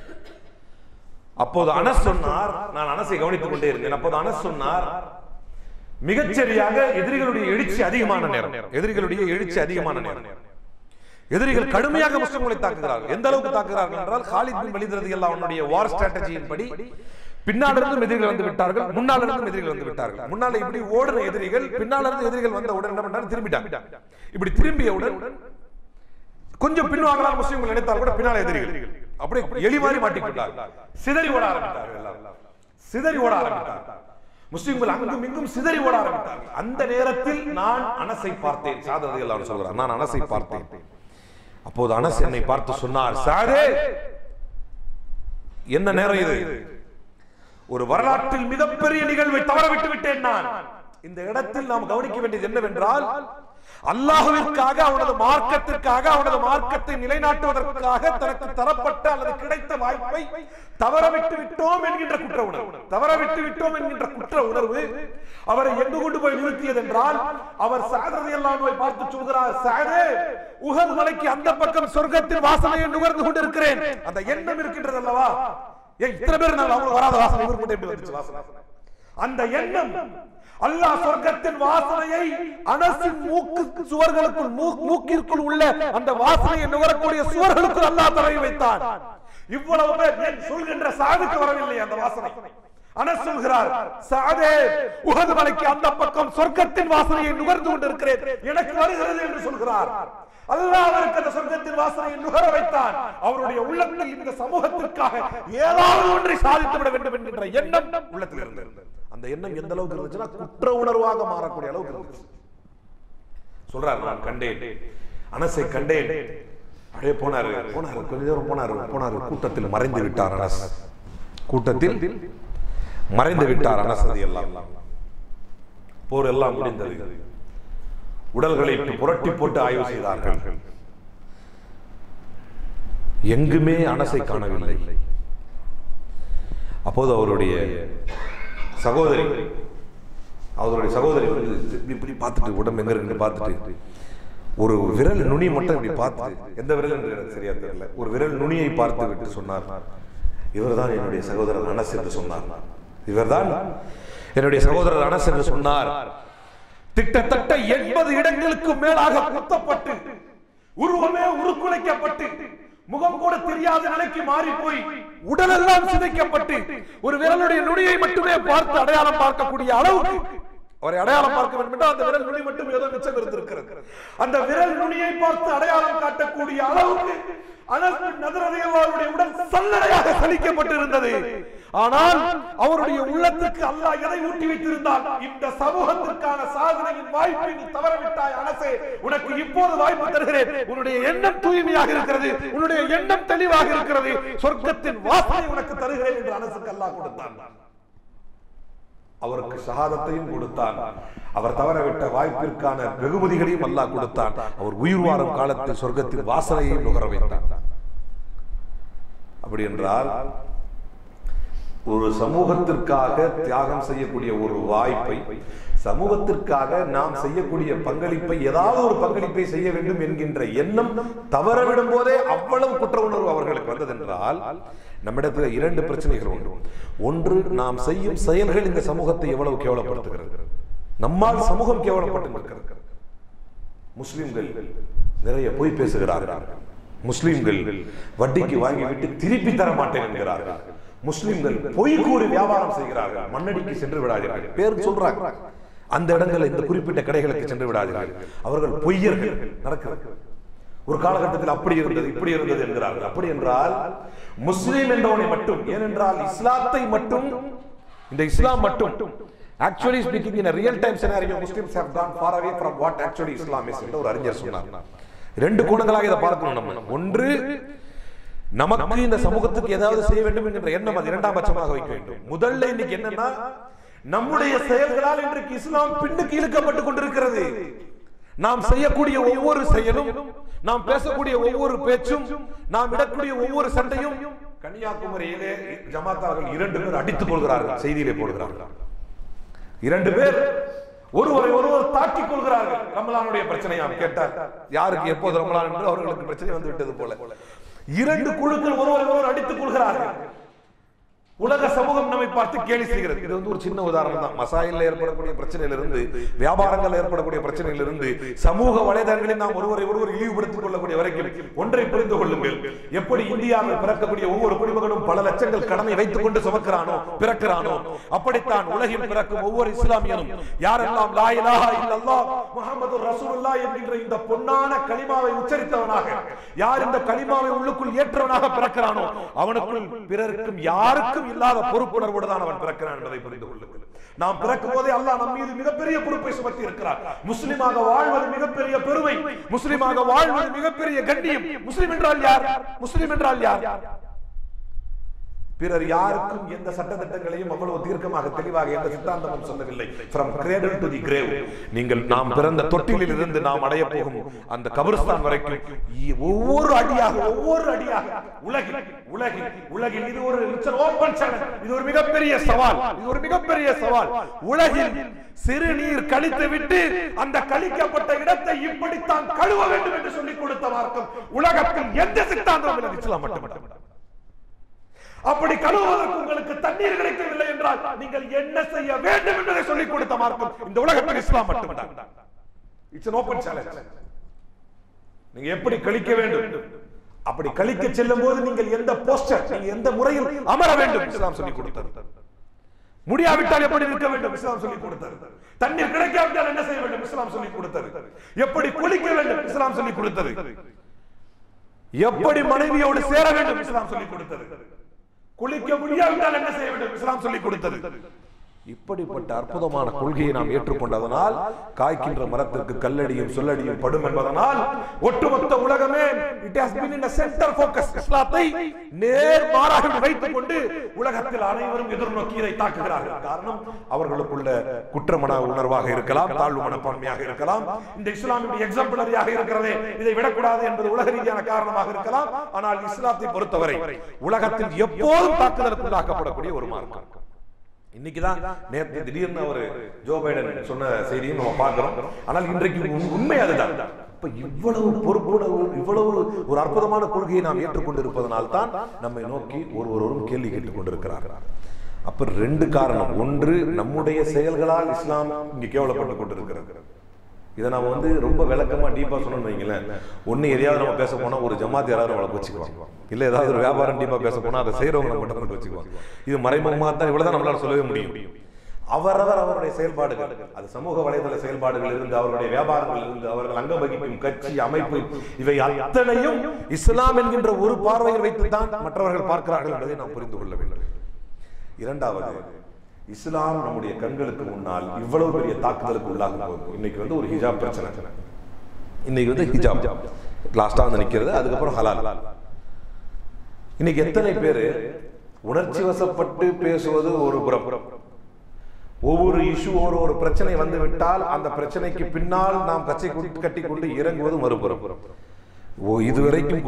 அப்போது அனஸ் சொன்னார், நான் அனஸை கவனித்துக் கொண்டே இருந்தேன். அப்போது அனஸ் சொன்னார், மிகச்சரியாக எதிரிகளுடைய எழுச்சி அதிகமான நேரம், எதிரிகளுடைய எழுச்சி அதிகமான நேரம், எதிரிகள் கடுமையாக முஸ்லிம்களை தாக்குகிறார்கள். எந்த அளவுக்கு தாக்குகிறார்கள் என்றால், காலித் பின் வலீத் ரலியல்லாஹு அன்ஹுடைய வார் ஸ்ட்ராட்டஜியின் படி பின்னாலிருந்து எதிரிகள் வந்து விட்டார்கள், முன்னாலிருந்து எதிரிகள் வந்து விட்டார்கள். முன்னால இப்படி ஓடுற எதிரிகள் பின்னாலிருந்து எதிரிகள் வந்த உடனே என்ன பண்ணாங்க, திரும்பிட்டாங்க. இப்படி திரும்பியவுடன் கொஞ்சம் பின்வாங்கலாம் முஸ்லிம்கள் நினைத்தால் கூட பின்னால எதிரிகள் அப்படியே எலி மாதிரி மாட்டிக்கொண்டார்கள். சிதறி ஓட ஆரம்பித்தார்கள், சிதறி ஓட ஆரம்பித்தார்கள். முஸ்லிம்கள் அங்கும் இங்கும் சிதறி ஓட ஆரம்பித்தார்கள். அந்த நேரத்தில் நான் அனஸை பார்த்தேன். சாத் ரலியல்லாஹு அன்ஹு சொல்றார், நான் அனஸை பார்த்தேன். அப்போது அனஸ் என்னை பார்த்து சொன்னார், சாதே, என்ன நேரம் இது? ஒரு வரலாற்றில் மிகப்பெரிய நிகழ்வை தவறவிட்டு விட்டேன் நான். இந்த இடத்தில் நாம் கவனிக்க வேண்டியது என்னவென்றால், அல்லாஹ்விற்காக, அவனது மார்க்கத்திற்காக, அவனது மார்க்கத்தை நிலைநாட்டுவதற்காக தனக்கு தரப்பட்ட அல்லது கிடைத்த வாய்ப்பை தவறவிட்டு விட்டோம் என்கின்ற குற்ற உணர்வு, தவறவிட்டு விட்டோம் என்கின்ற குற்ற உணர்வு அவரை எங்கு கொண்டு போய் நிறுத்தியது என்றால், அவர் சஅத் ரலியல்லாஹு அன்ஹு பார்த்து சொல்கிறார், சஅதே, உஹது மலைக்கு அந்த பக்கம் சொர்க்கத்தின் வாசனையை நுகர்ந்து கொண்டிருக்கிறேன். அந்த எண்ணம் இருக்கின்றது அல்லவா? இத்தனை பேர் அவங்களுக்கு வராத வாசனை இவர் மட்டும் எப்படி வந்துச்சு வாசனை? அந்த எண்ணம், அல்லாஹ் சொர்க்கத்தின் வாசனையை அனஸின் மூக்கு சுவர்களுக்குள், மூக்கிற்குள் உள்ள அந்த வாசனையை நுகரக்கூடிய சுவர்களுக்குள் அல்லாஹ் தரவி வைத்தான். இவ்வளவு பேர் சொல்கின்ற சாதுக்கு வரவில்லை அந்த வாசனை. அனஸ் சொல்கிறார், சாதே, உஹது மலைக்கு அந்த பக்கம் சொர்க்கத்தின் வாசனையை நுகர்ந்து கொண்டிருக்கிறேன், எனக்கு வருகிறது என்று சொல்கிறார். அல்லாஹ் அவருக்கு அந்த சொர்க்கத்தின் வாசனையை நுகர வைத்தான். அவருடைய உள்ளத்தில் இந்த சமூகத்திற்காக ஏதாவது ஒன்றை சாதித்து விட வேண்டும் என்கின்ற எண்ணம் உள்ளத்தில் இருந்தது. அந்த எண்ணம் எந்த அளவுக்கு இருந்துச்சுன்னா, குற்ற உணர்வாக மாறக்கூடிய அளவுக்கு இருந்துச்சு. சொல்றார், நான் கண்டேன், அனஸை கண்டேன். அப்படியே போனாரு, கொஞ்ச நேரம் போனாரு. கூட்டத்தில் மறைந்து விட்டார் அனஸ், கூட்டத்தில் மறைந்து விட்டார் அனஸ் ரலியல்லாஹு அன்ஹு. போர் எல்லாம் முடிந்தது. உடல்களை புரட்டி போட்டு ஆய்வு செய்தார்கள். எங்குமே அனஸை காணவில்லை. அப்போது அவருடைய சகோதரி இப்படி பார்த்துட்டு, உடம்பு எங்க இருக்கு பார்த்துட்டு, ஒரு விரல் நுனி மட்டும் இப்படி பார்த்து, எந்த விரல் என்று சரியா தெரியல, ஒரு விரல் நுனியை பார்த்து விட்டு சொன்னார், இவர்தான் என்னுடைய சகோதரர் அனஸ் என்று சொன்னார். இவர்தான் என்னுடைய சகோதரர் அனஸ் என்று சொன்னார். கிட்டத்தட்ட 80 இடங்களுக்கு மேலாக குத்தப்பட்டு, உருவமே உருக்குலைக்கப்பட்டு, முகம் கூட தெரியாத நிலைக்கு மாறி போய், உடலெல்லாம் சிதைக்கப்பட்டு, ஒரு விரலுடைய நுனியை மட்டுமே பார்த்து அடையாளம் பார்க்கக்கூடிய அளவுக்கு அவரை அடையாளம் பார்க்க வேண்டும் என்றால் அந்த விரல் நுனி மட்டும் ஏதோ மிச்சம் இருந்திருக்கிறது. அந்த விரல் நுனியை பார்த்து அடையாளம் காட்டக்கூடிய அளவுக்கு அனஸ் பின் நதர் ரலியல்லாஹு அன்ஹுடைய உடல் சல்லடையாக சலிக்கப்பட்டிருந்தது. ஆனால் அவருடைய உள்ளத்துக்கு அல்லாஹ் எதை ஊட்டி வைத்திருந்தால், இந்த சமூகத்திற்கான சாதனையின் வாய்ப்பை நீ தவறவிட்டாய் அனஸே, உனக்கு இப்போது வாய்ப்பு தருகிறேன். உன்னுடைய எண்ணம் தூய்மையாக இருக்கிறது, உன்னுடைய எண்ணம் தெளிவாக இருக்கிறது, சொர்க்கத்தின் வாசனை உனக்கு தருகிறேன் என்று அனஸுக்கு அல்லாஹ் கொடுத்தான். அவருக்கு ஷஹாதத்தையும் கொடுத்தான். அவர் தவறவிட்ட வாய்ப்பிற்கான வெகுமதிகளையும் அல்லாஹ் கொடுத்தான். அவர் உயிர் வாழும் காலத்தில் சொர்க்கத்தின் வாசனையையும் நுகர வைத்தான். அப்படி என்றால், ஒரு சமூகத்திற்காக தியாகம் செய்யக்கூடிய ஒரு வாய்ப்பை, சமூகத்திற்காக நாம் செய்யக்கூடிய பங்களிப்பை, ஏதாவது ஒரு பங்களிப்பை செய்ய வேண்டும் என்கின்ற எண்ணம் தவறவிடும் போதே அவ்வளவு குற்ற உணர்வு அவர்களுக்கு வந்ததென்றால், நம்மிடத்தில் 2 பிரச்சனைகள் உண்டு. ஒன்று, நாம் செய்யும் செயல்கள் இந்த சமூகத்தை எவ்வளவு கேவலப்படுத்துகிறது. நம்மால் சமூகம் கேவலப்பட்டு, முஸ்லிம்கள் நிறைய பொய் பேசுகிறார்கள், முஸ்லிம்கள் வட்டிக்கு வாங்கிவிட்டு திருப்பி தர மாட்டேன் என்கிறார்கள், முஸ்லிம்கள் பொய் கூறி வியாபாரம் செய்கிறார்கள், மண்ணடிக்கு சென்று விடாதீர்கள், பேர் சொல்றாங்க, அந்த இடங்களில் இந்த குறிப்பிட்ட கடைகளுக்கு சென்று விடாதீர்கள், அவர்கள் பொய்யர்கள் நடக்கிறது. ஒரு காலகட்டத்தில் அப்படி இருந்தது, இப்படி இருந்தது என்கிறார்கள். அப்படி என்றால் முஸ்லிம் என்றவனை மட்டும், ஏனென்றால் இஸ்லாத்தை மட்டும், இந்த இஸ்லாம் மட்டும், actually speaking in a real time scenario, Muslims have gone far away from what actually Islam is என்று ஒரு அறிஞர் சொன்னார். 2 கோணங்களாக இதை பார்க்கணும் நம்ம. ஒன்று, நமக்கு இந்த சமூகத்துக்கு ஏதாவது செய்ய வேண்டும் என்கிற எண்ணம், அது 2ஆம் பட்சமாக வைக்க வேண்டும். முதல்ல இன்னைக்கு என்னன்னா, நம்முடைய செயல்களால் இன்றைக்கு இஸ்லாம் பின்னுக்கு இழுக்கப்பட்டு கொண்டிருக்கிறது. நாம் செய்யக்கூடிய ஒவ்வொரு செயலும், நாம் பேசக்கூடிய ஒவ்வொரு பேச்சும், நாம் இடக்கூடிய ஒவ்வொரு சண்டையும், கன்னியாகுமரியிலே ஜமாத்தார்கள் 2 பேர் அடித்துக் கொள்கிறார்கள், செய்தியிலே போடுகிறார்கள். 2 பேர் ஒருவர் தாக்கிக் கொள்கிறார்கள். ரமலானுடைய பிரச்சனையாம் கேட்டார், யாருக்கு எப்போது ரமலான் என்று அவர்களுக்கு பிரச்சனை வந்து விட்டது போல 2 குழுக்கள் ஒருவர் அடித்துக் கொள்கிறார்கள். உலக சமூகம் நம்மை பார்த்து கேலி செய்கிறது. இது ஒரு சின்ன உதாரணம் தான். மசாயில் ஏற்படக்கூடிய பிரச்சனையிலிருந்து, வியாபாரங்கள் ஏற்படக்கூடிய பிரச்சனையிலிருந்து, சமூக வலைதளங்களில் நாம் ஒருவரை இழிவுபடுத்திக் கொள்ளக்கூடிய வரைக்கும் ஒன்றை புரிந்து கொள்ளுங்கள். எப்படி இந்தியாவில் பிறக்கக்கூடிய ஒவ்வொரு குடிமகனும் பல லட்சங்கள் கடனை வைத்துக் கொண்டு சுமக்கிறானோ பிறக்கிறானோ, அப்படித்தான் உலகில் பிறக்கும் ஒவ்வொரு இஸ்லாமியனும் யாரெல்லாம் லா இலாஹா இல்லல்லாஹ் முஹம்மதுர் ரசூலுல்லாஹ் என்கின்ற இந்த பொன்னான கலிமாவை உச்சரித்தவனாக, யார் இந்த கலிமாவை உள்ளுக்குள் ஏற்றவனாக பிறக்கிறானோ, அவனுக்குள் பிறருக்கும் யாருக்கும் இல்லாத பொறுப்புணர்வோடு தான் அவன் பிறக்கிறான் என்பதை புரிந்து கொள்ளுங்கள். நாம் பிறக்கும் போதே அல்லாஹ் நம் மீது மிகப்பெரிய பொறுப்பை சுமத்தி இருக்கிறார். முஸ்லிமாக வாழ்வது மிகப்பெரிய பெருமை, முஸ்லிமாக வாழ்வது மிகப்பெரிய கண்ணியம். முஸ்லிம் என்றால் யார்? முஸ்லிம் என்றால் யார்? பிறர் யாருக்கும் எந்த சட்டத்திட்டங்களையும் அவ்வளவு தீர்க்கமாக தெளிவாக எந்த சித்தாந்தமும் சொல்லவில்லை. From cradle to the grave, நீங்கள் நாம் பிறந்த தொட்டிலில் இருந்து நாம் அடைய போகும் அந்த கபர்ஸ்தான் வரைக்கும் ஒவ்வொரு அடியாக உலகில் இது ஒரு ஓபன் சேனல். இது ஒரு மிகப்பெரிய சவால். உலகில் சிறுநீர் கழித்து விட்டு அந்த கழிக்கப்பட்ட இடத்தை இப்படித்தான் கழுவ வேண்டும் என்று சொல்லிக் கொடுத்த மார்க்கம் உலகத்தில் எந்த சித்தாந்தமும் இல்லை, இஸ்லாம் மட்டுமல்ல. அப்படி கழுவுவதற்கு உங்களுக்கு தண்ணீர் கிடைக்கவில்லை என்றால் நீங்கள் என்ன செய்ய வேண்டும் என்பதை சொல்லிக் கொடுத்த மார்க்கம் இந்த உலகத்தில் இஸ்லாம் மட்டும்தான். It's an open challenge. நீங்க எப்படி கழிக்க வேண்டும், அப்படி கழிக்க செல்லும் போது நீங்கள் எந்த போஸ்டர், நீங்க எந்த முறையில் அமர வேண்டும் இஸ்லாம் சொல்லிக் கொடுத்தார். முடியாவிட்டால் எப்படி இருக்க வேண்டும் இஸ்லாம் சொல்லிக் கொடுத்தார். தண்ணீர் கிடைக்காவிட்டால் என்ன செய்ய வேண்டும் இஸ்லாம் சொல்லிக் கொடுத்தார். எப்படி குளிக்க வேண்டும் இஸ்லாம் சொல்லிக் கொடுத்தது. எப்படி மனைவியோடு சேர வேண்டும் இஸ்லாம் சொல்லிக் கொடுத்தது. குளிக்க முடியாவிட்டால் என்ன செய்ய வேண்டும் இஸ்லாம் சொல்லிக் கொடுத்தது. இப்படிப்பட்ட அற்புதமான கொள்கையை நாம் ஏற்றுக்கொண்டதனால் காய்க்கின்ற மரத்திற்கு கல்லடியும் சொல்லடியும் படும் என்பதனால் ஒட்டுமொத்த உலகமே it has been in a center focus. இஸ்லாத்தை நேர்மாறாக வைத்துக் கொண்டு உலகத்தில் அனைவரும் எதிர்நோக்கி இதை தாக்குகிறார்கள். காரணம், அவர்களுக்குள்ள குற்றமன உணர்வாக இருக்கலாம், தாழ்வு மனப்பான்மையாக இருக்கலாம், இந்த இஸ்லாமிய எக்ஸாம்பிளரியாக இருக்கிறதே இதை விடக்கூடாது என்பது உலக ரீதியான காரணமாக இருக்கலாம். ஆனால் இஸ்லாத்தை பொறுத்தவரை உலகத்தில் எப்போதும் தாக்குதலுக்குள்ளாக்கப்படக்கூடிய ஒரு மார்க்கம். இன்னைக்குதான் நேற்று திடீர்னு அவர் ஜோ பைடன் சொன்ன செய்தியும் நம்ம பார்க்கிறோம். ஆனால் இன்றைக்கு உண்மை அதுதான். இப்ப இவ்வளவு பொறுப்புணர்வு, இவ்வளவு ஒரு அற்புதமான கொள்கையை நாம் ஏற்றுக்கொண்டு இருப்பதனால் தான் நம்மை நோக்கி ஒருவரும் கேள்வி கேட்டுக் கொண்டிருக்கிறார்கள். அப்ப ரெண்டு காரணம். ஒன்று, நம்முடைய செயல்களால் இஸ்லாம் இங்க கேவலப்பட்டுக் கொண்டிருக்கிறது. இதை நம்ம ரொம்ப விளக்கமா டீப்பா சொன்னோம்னு வைங்களேன். ஒன்னு எதையாவது நம்ம பேச போனா ஒரு ஜமாத் யாராவது நம்மளை வச்சுக்குவாங்க, இல்ல ஏதாவது ஒரு வியாபாரம் டீப்பா பேச போனா அதை செய்யறவங்க நம்ம மட்டும் வச்சுக்குவாங்க. இது மறைமுகமா தான், இவ்வளவுதான் நம்மளால சொல்லவே முடியும். அவரவர் அவருடைய செயல்பாடுகள், அது சமூக வலைதள செயல்பாடுகள் இருந்து, அவருடைய வியாபாரங்கள் இருந்து, அவர்கள் அங்கம் வகிக்கும் கட்சி அமைப்பு, இவை அத்தனையும் இஸ்லாம் என்கின்ற ஒரு பார்வையில் வைத்துத்தான் மற்றவர்கள் பார்க்கிறார்கள் என்பதை நாம் புரிந்து கொள்ள வேண்டும். இரண்டாவது, இஸ்லாம் நம்முடைய கண்களுக்கு முன்னால் இவ்வளவு பெரிய தாக்குதலுக்கு உள்ளாகும் போது, இன்னைக்கு ஒரு ஹிஜாப் பிரச்சனை, இன்னைக்கு ஹிஜாப் லாஸ்டா நிக்கிறது, அதுக்கப்புறம் ஹலால். இன்னைக்கு எத்தனை பேரு உணர்ச்சி வசப்பட்டு பேசுவது ஒரு புறம், ஒவ்வொரு இஷ்யூ ஒரு பிரச்சனை வந்து விட்டால் அந்த பிரச்சனைக்கு பின்னால் நாம் கட்டி கொண்டு இறங்குவது மறுபுறம். இதுவரைக்கும்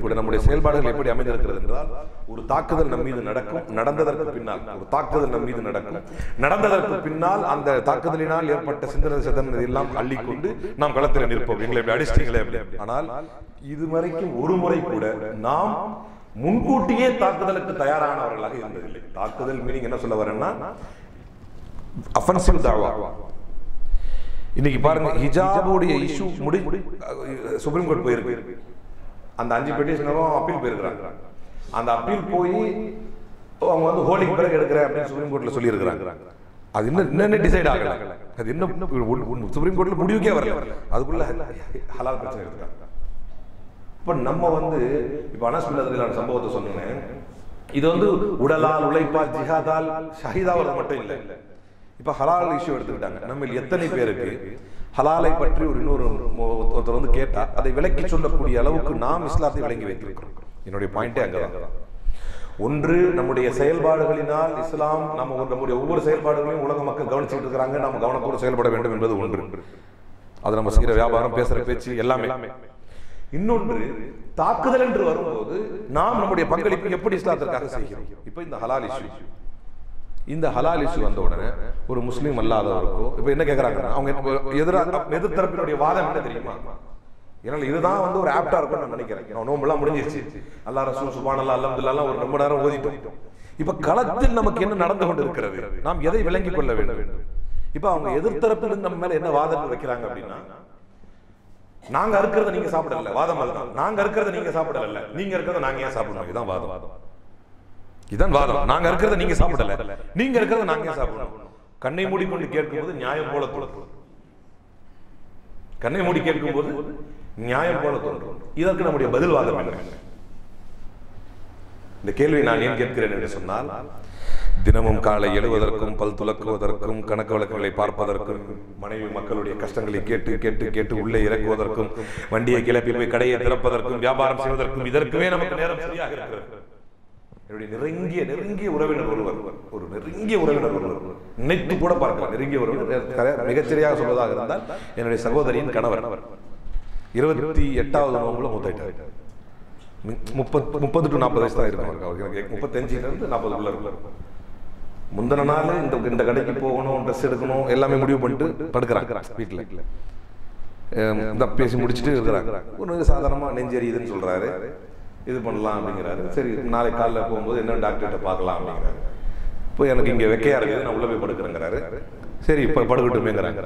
கூட நம்முடைய செயல்பாடுகள் எப்படி அமைந்திருக்கிறது என்றால், ஒரு தாக்குதல் நம் மீது நடக்கும், நடந்ததற்கு பின்னால் ஒரு தாக்குதல் நம் மீது நடக்கும், நடந்ததற்கு பின்னால் அந்த தாக்குதலினால் ஏற்பட்ட சிந்தனை சிதறதை எல்லாம் அள்ளிக்கொண்டு நாம் களத்தில் நிற்போம், எங்களை எப்படி அடிச்சிட்டீங்களே அப்படி. ஆனால் இதுவரைக்கும் ஒரு முறை கூட நாம் முன்கூட்டியே தாக்குதலுக்கு தயாரானவர்களாக இருந்ததில்லை. தாக்குதல் மீனிங் என்ன சொல்ல வரேன்னா, அஃபென்சிவ் தாவா. இன்னைக்கு பாருங்க, ஹிஜாபுடைய இஷ்யூ சுப்ரீம் கோர்ட் போயிருக்கு. அந்த 5 பெட்டிஷனரும் அப்பீல் போயிருக்கிறாங்க. அந்த அப்பீல் போய் அவங்க ஹோலிங் பிறகு எடுக்கிறேன் அப்படின்னு சுப்ரீம் கோர்ட்ல சொல்லி இருக்கிறாங்க. அது இன்னும் டிசைட் ஆகல, அது இன்னும் சுப்ரீம் கோர்ட்ல முடிவுக்கே வரல, அதுக்குள்ள ஹலால் பிரச்சனை எடுக்கிறாங்க. இப்ப நம்ம இப்ப அனஸ்பில்லான சம்பவத்தை சொன்னேன். இது உடலால், உழைப்பால், ஜிஹாதால் ஷஹீதாவது மட்டும் இல்லை. இப்ப ஹலால் இஷ்யூ எடுத்துக்கிட்டாங்க. நம்ம எத்தனை பேருக்கு ஹலாலை பற்றி ஒருத்தர் கேட்டா அதை விளக்கி சொல்லக்கூடிய அளவுக்கு நாம் இஸ்லாத்தை விளங்கி வைத்திருக்கிறோம். என்னுடைய பாயிண்டே அங்கதான். ஒன்று, நம்முடைய செயல்பாடுகளினால் இஸ்லாம் நம்முடைய ஒவ்வொரு செயல்பாடுகளையும் உலக மக்கள் கவனிச்சுட்டு இருக்கிறாங்க, நம்ம கவனத்தோடு செயல்பட வேண்டும் என்பது ஒன்று. அது நம்ம செய்யற வியாபாரம், பேசுற பேச்சு எல்லாமே. இன்னொன்று, தாக்குதல் என்று வரும்போது நாம் நம்முடைய பங்களிப்பு எப்படி இஸ்லாத்திற்காக செய்கிறோம். இப்ப இந்த ஹலால் இஷ்யூ வந்த உடனே ஒரு முஸ்லீம் அல்லாதவருக்கோ இப்ப என்ன கேட்கறாங்க, அவங்க எதிர்த்தரப்பினுடைய வாதம் என்ன தெரியுமா? ஏன்னா இதுதான் ஒரு ஆப்டா இருக்கும் நான் நினைக்கிறேன். நோம்பெல்லாம் முடிஞ்சிருச்சு, அல்லாஹ் ரசூல் சுப்ஹானல்லாஹ் அல்ஹம்துலில்லாஹ் ஒரு ரொம்ப நேரம் ஓதிட்டோம். இப்ப களத்தில் நமக்கு என்ன நடந்து கொண்டு இருக்கிறது, நாம் எதை விளங்கிக் கொள்ள வேண்டும்? இப்ப அவங்க எதிர்த்தரப்பில் நம்ம மேல என்ன வாதம் வைக்கிறாங்க அப்படின்னா, நாங்க இருக்கிறத நீங்க சாப்பிடல, வாதம் அதுதான். நாங்க இருக்கிறத நீங்க சாப்பிடல, நீங்க இருக்கிறத நாங்க ஏன் சாப்பிடணும்? இதுதான் வாதம். இதுதான் வாதம். நாங்க இருக்கிறத நீங்க சாப்பிடல, நீங்க இருக்கிறத நாங்க ஏன் சாப்பிடணும்? கண்ணை மூடிக்கொண்டு கேட்கும்போது நியாயம் போல தோன்றும். கண்ணை மூடி கேட்கும் போது நியாயம் போல தோன்றும். இதற்கு நம்முடைய பதில் வாதம் என்ன? இந்த கேள்வி நான் ஏன் கேட்கிறேன் என்று சொன்னால், தினமும் காலை எழுவதற்கும், பல் துலக்குவதற்கும், கணக்கு வழக்குகளை பார்ப்பதற்கும், மனைவி மக்களுடைய கஷ்டங்களை கேட்டு கேட்டு கேட்டு உள்ளே இறக்குவதற்கும், வண்டியை கிளப்பி போய் கடையை திறப்பதற்கும், வியாபாரம் செய்வதற்கும், இதற்குமே நமக்கு நேரம் சரியாக இருக்கிறது. என்னுடைய நெருங்கிய உறவினர் ஒருவர், ஒரு நெருங்கிய உறவினர் ஒருவர், நினைத்து கூட பார்க்கலாம், நெருங்கிய உறவினர், மிகச்சரியாக சொல்வதாக இருந்தால் என்னுடைய சகோதரியின் கணவர் 28வது நோம்புல மூத்தாயிட்டார். 30 to 40 வயசு தான் இருக்கும் அவருக்கு. 35 to 40 இருக்கும். முந்தின நாள் இந்த கடைக்கு போகணும், ட்ரெஸ் எடுக்கணும், எல்லாமே முடிவு பண்ணிட்டு படுக்கிறாங்க வீட்டில். இந்த பேசி முடிச்சுட்டு இருக்கிறாங்க. ஒரு சாதாரணமா நெஞ்செரியுதுன்னு சொல்றாரு, இது பண்ணலாம் அப்படிங்கிறாரு. சரி, நாளைக்கு காலைல போகும்போது என்ன டாக்டர்கிட்ட பார்க்கலாம் அப்படிங்கிறாரு. இப்போ எனக்கு இங்கே வெக்கையா இருக்குது, நான் உள்ள போய் படுக்கிறேங்கிறாரு. சரி, இப்போ படுக்கட்டுமேங்கிறாங்க.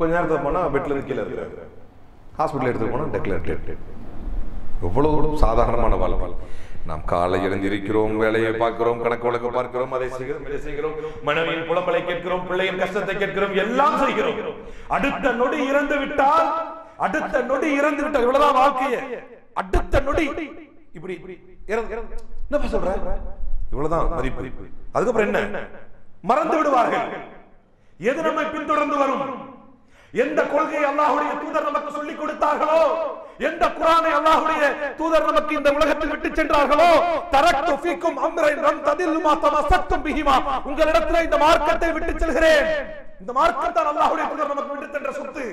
கொஞ்ச நேரத்தில் போனால் பெட்ல இருந்து கீழே இருக்கிறாரு. ஹாஸ்பிட்டல் எடுத்து போனால் டெக்லேட். எவ்வளவு சாதாரணமான வாழ்க்கை. நாம் காலை எழுந்திருக்கிறோம், வேலையை பார்க்கிறோம், கணக்கு வழக்கு பார்க்கிறோம், அதை செய்கிறோம், இதை செய்கிறோம், மனைவியின் புலம்பலை கேட்கிறோம், பிள்ளையின் கஷ்டத்தை கேட்கிறோம், எல்லாம் செய்கிறோம். அடுத்த நொடி இறந்து விட்டால் இவ்வளவுதான் வாழ்க்கையே. அடுத்த நொடி இப்படி என்ன சொல்ற, இவ்வளவுதான் மதிப்பு. அதுக்கப்புறம் என்ன? மறந்து விடுவார்கள். எது நம்மை பின்தொடர்ந்து வரும்? எந்த கொள்கையை அல்லாஹ்வுடைய தூதர் நமக்கு சொல்லிக் கொடுத்தார்களோ, எந்த குர்ஆனை அல்லாஹ்வுடைய தூதர் நமக்கு இந்த உலகத்தில் விட்டு சென்றார்களோ, தரக்து ஃபீக்கும் அம்ரைன் லம் ததில்லு மா தமஸக்தும் பிஹிமா, உங்களிடத்தில் இந்த மார்க்கத்தை விட்டு செல்கிறேன். இந்த மார்க்கம் தான் அல்லாஹ்வுடைய தூதர் நமக்கு விட்டு சென்ற சொத்து.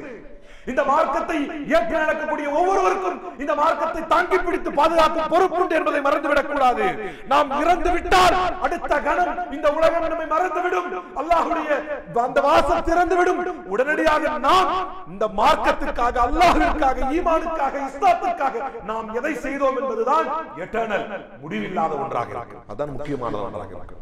இந்த மார்க்கத்தை ஏற்று நடக்கக்கூடிய ஒவ்வொருவருக்கும் இந்த மார்க்கத்தை தாங்கி பிடித்து பாதுகாக்கும் பொறுப்புண்டு என்பதை மறந்துவிடக் கூடாது. நாம் இறந்து விட்டால் அடுத்த கணம் இந்த உலகம் நம்மை மறந்துவிடும், அல்லாஹ்வுடைய அந்த வாசல் திறந்துவிடும். உடனடியாக நாம் இந்த மார்க்கத்திற்காக, அல்லாஹ்விற்காக, ஈமானுக்காக, இஸ்லாத்திற்காக நாம் எதை செய்தோம் என்பதுதான் எட்டர்னல், முடிவில்லாத ஒன்றாக இருக்கு. அதான் முக்கியமான ஒன்றாக இருக்கு.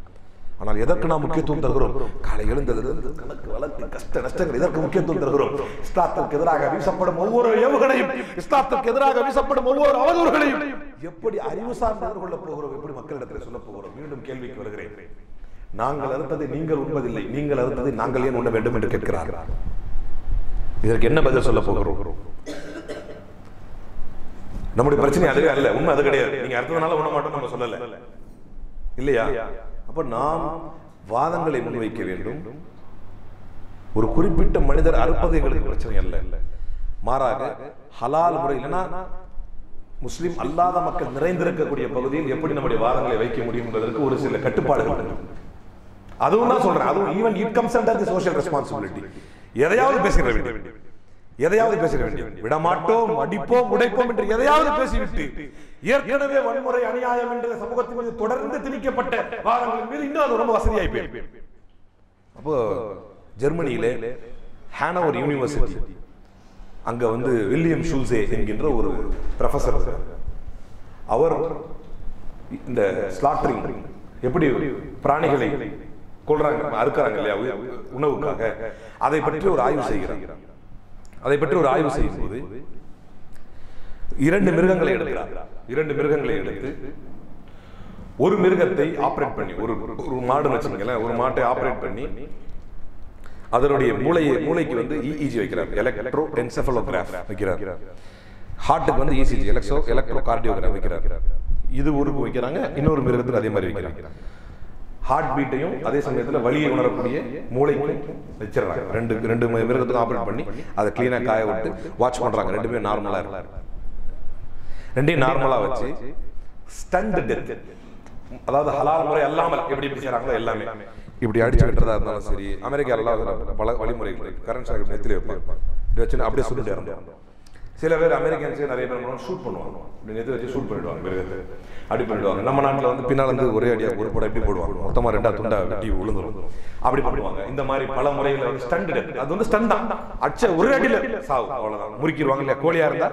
ஆனால் எதற்கு நாம் முக்கியத்துவம் தருகிறோம்? காலை எழுந்ததிலிருந்து கணக்கு வழக்கு, கஷ்ட நஷ்டங்கள், இதற்கு முக்கியத்துவம் தருகிறோம். இஸ்லாத்திற்கு எதிராக வீசப்படும் ஒவ்வொரு ஏவுகணையும், இஸ்லாத்திற்கு எதிராக வீசப்படும் ஒவ்வொரு அவதூறுகளையும் எப்படி அறிவு சார்ந்து எதிர்கொள்ள போகிறோம், எப்படி மக்களிடத்தில் சொல்ல போகிறோம்? மீண்டும் கேள்விக்கு வருகிறேன். நாங்கள் அறுத்ததை நீங்கள் உண்பதில்லை, நீங்கள் அறுத்ததை நாங்கள் ஏன் உண்ண வேண்டும் என்று கேட்கிறார்கள். இதற்கு என்ன பதில் சொல்ல போகிறோம்? நம்முடைய பிரச்சனை அதுவே அல்ல, உண்மை அது கிடையாது. நீங்க அறுத்ததுனால உண்ண மாட்டோம் நம்ம சொல்லல, இல்லையா? அப்ப நாம் வாதங்களை முன்வைக்க வேண்டும். ஒரு குறிப்பிட்ட மனிதர் அறுப்பது எங்களுக்கு பிரச்சனை அல்ல, மாறாக ஹலால் முறை, இல்லைன்னா முஸ்லிம் அல்லாத மக்கள் நிறைந்திருக்கக்கூடிய பகுதியில் எப்படி நம்முடைய வாதங்களை வைக்க முடியும் என்பதற்கு ஒரு சில கட்டுப்பாடுகள். அதுவும் தான் சொல்றேன், அதுவும் even it comes under the social responsibility. எதையாவது பேசிட வேண்டும், எதையாவது பேசிட வேண்டும். விடமாட்டோம், அடிப்போம், உடைப்போம் என்று எதையாவது பேசிவிட்டு ஏற்கனவே வன்முறை, அநியாயம் என்ற சமூகத்தின் மீது தொடர்ந்து திணிக்கப்பட்ட வாதங்களின் மீது இன்னும் அது ரொம்ப வசதியாகி போயிடும். அப்போ ஜெர்மனியிலே ஹானோவர் யூனிவர்சிட்டி, அங்க வில்லியம் ஷூல்சே என்கின்ற ஒரு ப்ரொஃபசர், அவர் இந்த ஸ்லாட்டரிங், எப்படி பிராணிகளை கொல்றாங்க, அறுக்கிறாங்க இல்லையா உணவுக்காக, அதை பற்றி ஒரு ஆய்வு செய்கிறார். அதை பற்றி ஒரு ஆய்வு செய்யும் போது 2 மிருகங்களை எடுக்கிறார். 2 மிருகங்களை எடுத்து ஒரு மிருகத்தை ஆபரேட் பண்ணி, ஒரு மாடு வச்சுங்களேன், ஒரு மாட்டை ஆபரேட் பண்ணி அதனுடைய மூளைக்கு EEG வைக்கிறார், எலக்ட்ரோ என்செஃபலோகிராஃப் வைக்கிறார். ஹார்ட்டுக்கு ECG, எலக்ட்ரோ கார்டியோகிராஃப் வைக்கிறார். இது ஊருக்கு வைக்கிறாங்க, இன்னொரு மிருகத்துக்கு அதே மாதிரி வைக்கிறாங்க. ஹார்ட் பீட்டையும் அதே சமயத்தில் வலியை உணரக்கூடிய மூளைக்கும் வச்சிடறாங்க. ரெண்டு மிருகத்துக்கும் ஆபரேட் பண்ணி அதை கிளீனா காய விட்டு வாட்ச் பண்றாங்க. ரெண்டுமே நார்மலா இருக்கு. ரெண்டையும் நார்மலா வச்சு ஸ்டண்ட் டெத், அதாவது ஹலால் முறை அல்லாமல் எப்படி செய்யறாங்களோ எல்லாமே, இப்படி அடிச்சு விட்டுறதா இருந்தாலும் சரி, அமெரிக்காவில் பல வழிமுறைகள், கரண்ட் ஷாக் நெத்திலே வைப்பாங்க, இப்படி வச்சு அப்படியே சுட்டு இறந்துடும். சில பேர் அமெரிக்கன்ஸே நிறைய பேர் ஷூட் பண்ணுவாங்க, இப்படி நெத்தி வச்சு ஷூட் பண்ணிடுவாங்க, மிருகத்தை அப்படி பண்ணிடுவாங்க. நம்ம நாட்டில் பின்னால் ஒரே அடியா ஒரு படம் எப்படி போடுவாங்க, மொத்தமா 2 துண்டா வெட்டி விழுந்துரும், அப்படி பண்ணுவாங்க. இந்த மாதிரி பல முறைகள் ஸ்டண்ட் டெத், அது ஸ்டண்ட் தான், அச்ச ஒரு அடியில சாவு, அவ்வளவுதான். முறுக்கிடுவாங்க இல்லையா, கோழியா இருந்தா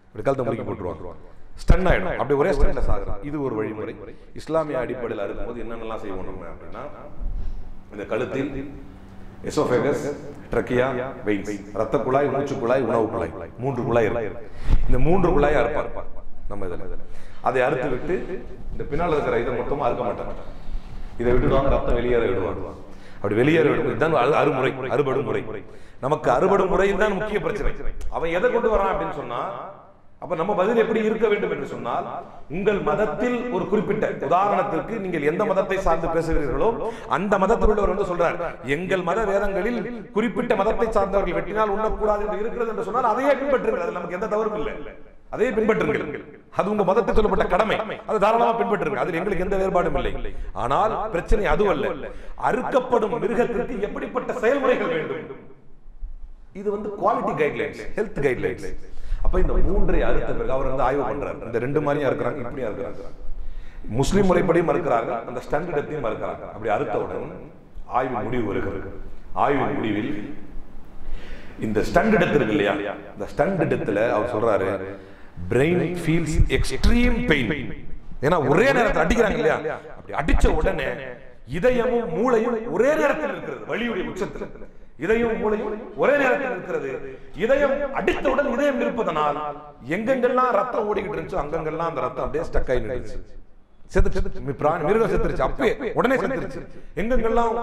இப்படி கழுத்தை முறுக்கி போட்டுருவாங்க. ஸ்டன் ஆயிடும், அப்படி ஒரே ஸ்டன்ல சாகுறான். இது ஒரு வழிமுறை. இஸ்லாமிய அடிப்படையில் இருக்கும்போது என்னென்னலாம் செய்வோம் நம்ம அப்படின்னா, இந்த கழுத்தில் எசோஃபேகஸ், ட்ரக்கியா, வெயின்ஸ், ரத்த குழாய், மூச்சு குழாய், உணவு குழாய், 3 குழாய் இருக்கு. இந்த 3 குழாயை அறுப்பார் நம்ம இதில். அதை அறுத்து விட்டு இந்த பின்னால் இருக்கிற இதை மொத்தமாக அறுக்க மாட்டாங்க, இதை விட்டுடுவாங்க, ரத்தம் வெளியேற விடுவாங்க. அப்படி வெளியேற விடுவோம். இதுதான் அறுமுறை, அறுபடும் முறை. நமக்கு அறுபடும் முறையில் தான் முக்கிய பிரச்சனை. அவன் எதை கொண்டு வரான் அப்படின்னு சொன்னா, அப்ப நம்ம பதில் எப்படி இருக்க வேண்டும் என்று சொன்னால், உங்கள் மதத்தில் ஒரு குறிப்பிட்ட உதாரணத்திற்கு நீங்கள் எந்த மதத்தை சார்ந்து பேசுகிறீர்களோ அந்த மதத்தில் உள்ளவர் வந்து சொல்றார், எங்கள் மத வேதங்களில் குறிப்பிட்ட மதத்தை சார்ந்தவர்கள் வெட்டினால் உண்ணக்கூடாது என்று இருக்கிறது என்று சொன்னால் அதையே பின்பற்றுங்கள், அதில் நமக்கு எந்த தவறும் இல்லை, அதையே பின்பற்றுங்கள். அது உங்க மதத்தில் சொல்லப்பட்ட கடமை, அது தாராளமா பின்பற்றுங்க, அதில் எங்களுக்கு எந்த வேறுபாடும் இல்லை. ஆனால் பிரச்சனை அதுவல்ல, அறுக்கப்படும் மிருகத்திற்கு எப்படிப்பட்ட செயல்முறைகள் வேண்டும். இது வந்து குவாலிட்டி கைட்லைன்ஸ், ஹெல்த் கைட்லைன்ஸ். அப்ப இந்த 3 அறுத்த பிறகு அவர் வந்து ஆய்வு பண்றாரு. இந்த 2 மாதிரியும் இருக்கிறாங்க, இப்படியும் இருக்கிறாங்க. முஸ்லிம் முறைப்படியும் மறுக்கிறார்கள், அந்த ஸ்டண்ட் டெத்தையும் மறுக்கிறாங்க. அப்படி அறுத்தவுடன் ஆய்வு முடிவு வருகிறது. ஆய்வின் முடிவில் இந்த ஸ்டண்ட் டெத் இருக்கு இல்லையா, இந்த ஸ்டண்ட் டெத்ல அவர் சொல்றாரு, பிரெயின் ஃபீல்ஸ் எக்ஸ்ட்ரீம் பெயின். ஏன்னா ஒரே நேரத்தில் அடிக்கிறாங்க இல்லையா, அப்படி அடிச்ச உடனே இதயமும் மூளையும் ஒரே நேரத்தில் இருக்கிறது, வலியுடைய உச்சத்தில் இதயம் மூளையும் ஒரே நேரத்தில் இருக்கிறது. இதயம் அடித்தவுடன் இதயம் இருப்பதனால் எங்கெங்கெல்லாம் ரத்தம் ஓடிக்கிட்டு இருந்துச்சோ அங்கெங்கெல்லாம் அந்த ரத்தம் அப்படியே ஸ்டக் ஆகி நின்னுச்சு. மிருகம் செத்துருச்சு, அப்பே உடனே செத்துருச்சு. எங்கெங்கெல்லாம்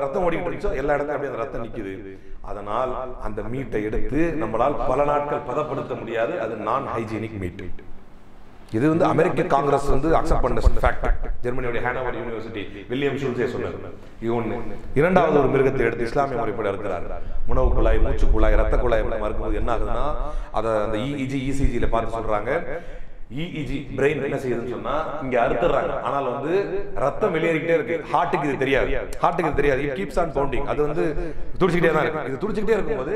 ரத்தம் ஓடிக்கிட்டு இருந்துச்சோ எல்லா இடத்துல அப்படியே அந்த ரத்தம் நிக்குது. அதனால் அந்த மீட்டை எடுத்து நம்மளால் பல நாட்கள் பதப்படுத்த முடியாது, அது நான் ஹைஜீனிக் மீட். இது வந்து அமெரிக்க காங்கிரஸ் வந்து அக்செப்ட் பண்ண ஃபேக்ட். ஜெர்மனியோட ஹேனோவர் யூனிவர்சிட்டி வில்லியம் ஷூல்ஸே சொன்னார். இது ஒன்று. இரண்டாவது ஒரு மிருகத்தை எடுத்து இஸ்லாமிய முறைப்படி இருக்கிறார். உணவு குழாய், மூச்சு குழாய், ரத்த குழாய் மறுக்கும்போது என்ன ஆகுதுன்னா, அதை அந்த இஇஜி இசிஜியில் பார்த்து சொல்றாங்க, இஇஜி பிரெயின் என்ன செய்யுதுன்னு சொன்னா இங்க அறுத்துறாங்க, ஆனால் வந்து ரத்தம் வெளியேறிக்கிட்டே இருக்கு. ஹார்ட்டுக்கு இது தெரியாது, ஹார்ட்டுக்கு இது தெரியாது. இட் கீப்ஸ் ஆன் பவுண்டிங், அது வந்து துடிச்சிக்கிட்டே தான் இருக்கு. இது துடிச்சிக்கிட்டே இருக்கும்போது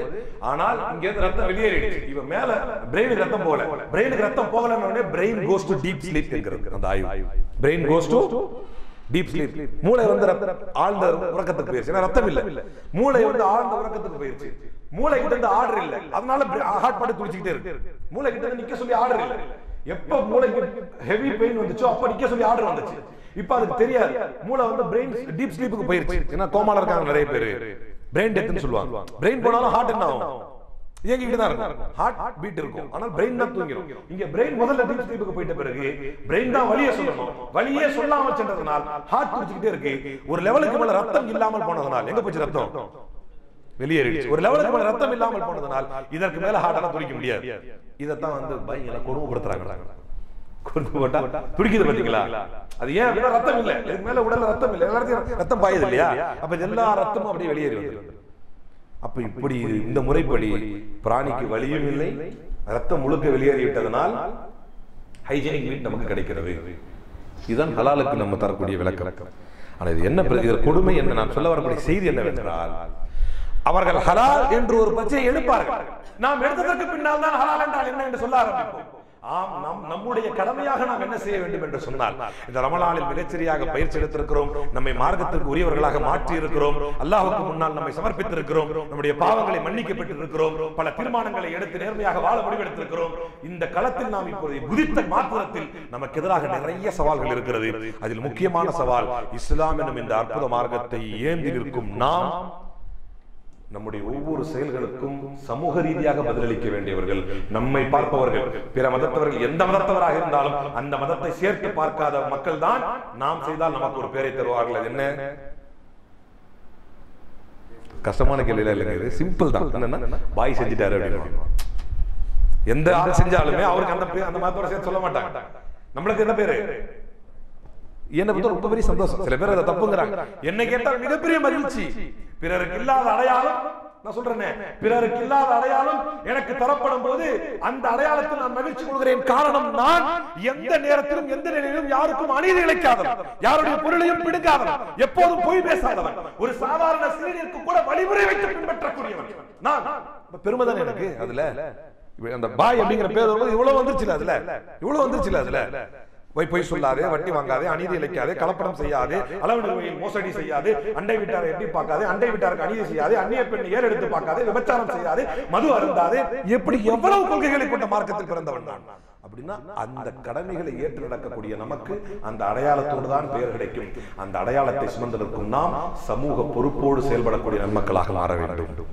ஆனால் இங்க இருந்து ரத்தம் வெளியேறிடுச்சு. இவ மேல பிரெயினுக்கு ரத்தம் போகல, பிரெயினுக்கு ரத்தம் போகலன்னு brain goes to deep sleep என்கிறது அந்த ஆய்வு. Brain goes to deep sleep. மூளை வந்து ஆழ்ந்த உறக்கத்துக்கு போயிருச்சு, ஏன்னா ரத்தம் இல்ல. மூளை வந்து ஆழ்ந்த உறக்கத்துக்கு போயிருச்சு. மூளை கிட்ட இருந்து ஆர்டர் இல்ல, அதனால ஹார்ட் பாட்டு துடிச்சிக்கிட்டே இருக்கு. மூளை கிட்ட இருந்து நிக்க சொல்லி ஆர்டர் இல்ல. எப்ப மூளைக்கு ஹெவி பெயின் வந்துச்சோ அப்ப நிக்க சொல்லி ஆர்டர் வந்துச்சு. இப்ப அதுக்கு தெரியாது, மூளை வந்து பிரெயின் டீப் ஸ்லீப்புக்கு போயிருச்சு. ஏன்னா கோமால இருக்காங்க நிறைய பேரு, பிரெயின் டெத்னு சொல்லுவாங்க. பிரெயின் போனாலும் ஹார்ட் என்ன ஆகும், இயங்கிட்டு தான் இருக்கும், ஹார்ட் பீட் இருக்கும், ஆனால் பிரெயின் தான் தூங்கிடும். இங்க பிரெயின் முதல்ல டீப் ஸ்லீப்புக்கு போயிட்ட பிறகு பிரெயின் தான் வலியை சொல்லணும், வலியே சொல்லாமல் சென்றதனால் ஹார்ட் துடிச்சிக்கிட்டே இருக்கு. ஒரு லெவலுக்கு மேல ரத்தம் இல்லாமல் போனதனால் எங்க போச்சு ரத்தம், வெளியேறிடுச்சு. ஒரு லெவலுக்கு மேல ரத்தம் இல்லாமல் போனதனால் இதற்கு மேல ஹார்ட்டால துடிக்க முடியாது. இதைத்தான் வந்து பயங்கர கொடுமைப்படுத்துறாங்க. கொடுமைப்பட்டா துடிக்குது பாத்தீங்களா, அது ஏன் ரத்தம் இல்ல, இதுக்கு மேல உடல்ல ரத்தம் இல்ல, எல்லாத்தையும் ரத்தம் பாயுது இல்லையா, அப்ப எல்லா ரத்தமும் அப்படியே வெளியேறி வருது. அப்ப இப்படி இந்த முறைப்படி பிராணிக்கு வலியும் இல்லை, ரத்தம் முழுக்க வெளியேறிவிட்டதனால் ஹைஜீனிக் மீட் நமக்கு கிடைக்கிறது. இதுதான் ஹலாலுக்கு நம்ம தரக்கூடிய விளக்கம். ஆனா இது என்ன கொடுமை என்ன, நான் சொல்ல வரக்கூடிய செய்தி என்னவென்றால், அவர்கள் ஹலால் என்று ஒரு பச்சையை எடுப்பார்கள், நாம் எடுத்ததற்கு பின்னால் தான் ஹலால் என்றால் என்ன என்று சொல்ல ஆரம்பிப்போம். நம்முடைய கடமையாக நாம் என்ன செய்ய வேண்டும் என்று சொன்னால், இந்த ரமலானில் மிகச்சரியாக பயிற்சி எடுத்திருக்கிறோம், நம்மை மார்க்கத்திற்கு உரியவர்களாக மாற்றி இருக்கிறோம், அல்லாஹ்வுக்கு முன்னால் நம்மை சமர்ப்பித்திருக்கிறோம், நம்முடைய பாவங்களை மன்னிக்கப்பட்டிருக்கிறோம், பல தீர்மானங்களை எடுத்து நேர்மையாக வாழ முடிவெடுத்திருக்கிறோம். இந்த களத்தில் நாம் இப்போது குதித்த மாத்திரத்தில் நமக்கு எதிராக நிறைய சவால்கள் இருக்கிறது. அதில் முக்கியமான சவால், இஸ்லாம் எனும் இந்த அற்புத மார்க்கத்தை ஏந்தி நிற்கும் நாம் நம்முடைய ஒவ்வொரு செயல்களுக்கும் சமூக ரீதியாக பதிலளிக்க வேண்டியவர்கள். நம்மை பார்ப்பவர்கள் பிற மதத்தவர்கள் எந்த மதத்தவராக இருந்தாலும் அந்த மதத்தை சேர்த்து பார்க்காத மக்கள் தான் நாம் செய்தால் நமக்கு ஒரு பேரை தருவார்கள். அது என்ன கஷ்டமான கேள்வி இல்லைங்க, இது சிம்பிள் தான். என்னன்னா பாய் செஞ்சுட்டாரு அப்படின்னு, எந்த ஆள் செஞ்சாலுமே அவருக்கு அந்த மதத்தோட சேர்த்து சொல்ல மாட்டாங்க. நம்மளுக்கு என்ன பேரு, என்ன பத்தி ரொம்ப பெரிய சந்தோஷம். சில பேர் அதை தப்புங்கிறாங்க, என்னை கேட்டால் மிகப்பெரிய மகிழ்ச்சி. பிறருக்கு இல்லாத அடையாளம், நான் சொல்றேன், பிறருக்கு இல்லாத அடையாளம் எனக்கு தரப்படும் போது அந்த அடையாளத்தில் நான் மகிழ்ச்சி கொள்கிறேன். காரணம், நான் எந்த நேரத்திலும் எந்த நிலையிலும் யாருக்கும் அநீதி இழைக்காதவன், யாருடைய பொருளையும் பிடுங்காதவன், எப்போதும் பொய் பேசாதவன், ஒரு சாதாரண சிறுநீருக்கு கூட வழிமுறை வைத்து பின்பற்றக்கூடியவன் நான். பெருமைதான் எனக்கு அதுல. அந்த பாய் அப்படிங்கிற பேர் வரும்போது இவ்வளவு வந்துருச்சு, அதுல இவ்வளவு வந்துருச்சு. அதுல பொய் சொல்லாதே, வட்டி வாங்காதே, அநீதி இழைக்காதே, கலப்படம் செய்யாதே, அளவு நிறுவையில் மோசடி செய்யாதே, அண்டை வீட்டாரை எட்டி பார்க்காதே, அண்டை வீட்டாருக்கு அநீதி செய்யாதே, அந்நிய பெண்ணை ஏறு எடுத்து பார்க்காதே, விபச்சாரம் செய்யாதே, மது அருந்தாதே, எப்படி எவ்வளவு கொள்கைகளை கொண்ட மார்க்கத்தில் பிறந்தவன் நான். அப்படி அப்படின்னா அந்த கடமைகளை ஏற்று நடக்கக்கூடிய நமக்கு அந்த அடையாளத்தோடு தான் பெயர் கிடைக்கும். அந்த அடையாளத்தை சுமந்திருக்கும் நாம் சமூக பொறுப்போடு செயல்படக்கூடிய நன்மக்களாக மாற வேண்டும்.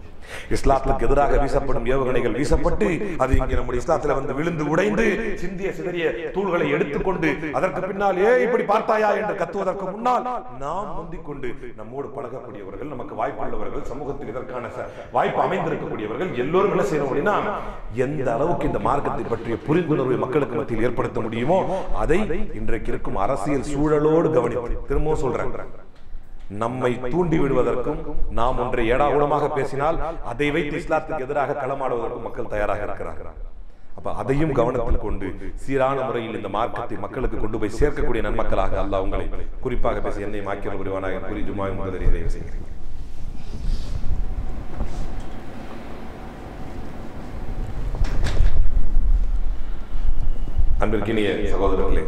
இஸ்லாத்துக்கு எதிராக வீசப்படும் ஏவுகணைகள் வீசப்பட்டு அது இங்கே நம்முடைய இஸ்லாத்துல வந்து விழுந்து உடைந்து சிந்திய சிதறிய தூள்களை எடுத்துக்கொண்டு அதற்கு பின்னால் இப்படி பார்த்தாயா என்று கத்துவதற்கு முன்னால் நாம் முந்திக் கொண்டு நம்மோடு பழகக்கூடியவர்கள், நமக்கு வாய்ப்புள்ளவர்கள், சமூகத்தில் இதற்கான வாய்ப்பு அமைந்திருக்கக்கூடியவர்கள் எல்லோரும் என்ன செய்யணும் அப்படின்னா, எந்த அளவுக்கு இந்த மார்க்கத்தை பற்றிய புரிந்துணர்வை மக்களுக்கு மத்தியில் ஏற்படுத்த முடியுமோ அதை இன்றைக்கு இருக்கும் அரசியல் சூழலோடு கவனித்து, திரும்பவும் சொல்றேன், நம்மை தூண்டி விடுவதற்கும் நாம் ஒன்றை ஏடாகூடமாக பேசினால் அதை வைத்து இஸ்லாத்துக்கு எதிராக களமாடுவதற்கும் மக்கள் தயாராக இருக்கிறார்கள். அப்ப அதையும் கவனத்தில் கொண்டு சீரான முறையில் இந்த மார்க்கத்தை மக்களுக்கு கொண்டு போய் சேர்க்கக்கூடிய நன்மக்களாக அல்லாஹ் உங்களை குறிப்பாக பேசி என்னை மாக்கியல் புரிவானாக கூறி ஜும்மா முதலில் நிறைவு செய்கிறேன். அன்பிற்கினிய சகோதரர்களே,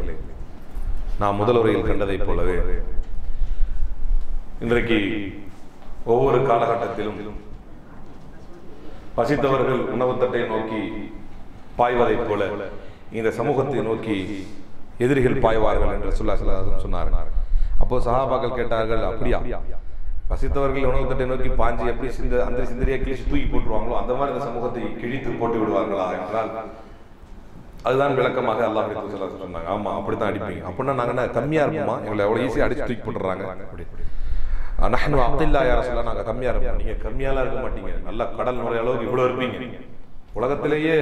நாம் முதல் உரையில் கண்டதை போலவே இன்றைக்கு ஒவ்வொரு காலகட்டத்திலும் பசித்தவர்கள் உணவு தட்டை நோக்கி பாய்வதைப் போல இந்த சமூகத்தை நோக்கி எதிரிகள் பாய்வார்கள் என்று சொன்னார். அப்போ சஹாபாக்கள் கேட்டார்கள், அப்படியா பசித்தவர்கள் உணவு தட்டை நோக்கி பாஞ்சி எப்படி அந்த சிந்தனையை கிழிச்சு தூக்கி போட்டுருவாங்களோ அந்த மாதிரி இந்த சமூகத்தை கிழித்து போட்டு விடுவார்களா என்றால் அதுதான் விளக்கமாக அல்லாஹ் சொன்னாங்க. ஆமா அப்படித்தான் அடிப்பீங்க. அப்படின்னா நாங்க கம்மியா இருப்போமா, எங்களை எவ்வளவு ஈஸியா அடிச்சு தூக்கி போட்டுறாங்க. நஹ்னு அப்துல்லா யா ரசூலல்லாஹ், நாங்க கம்மியா இருப்போம். நீங்க கம்மியாலாம் இருக்க மாட்டீங்க, நல்ல கடல் நுரை அளவுக்கு இவ்வளவு இருப்பீங்க. உலகத்திலேயே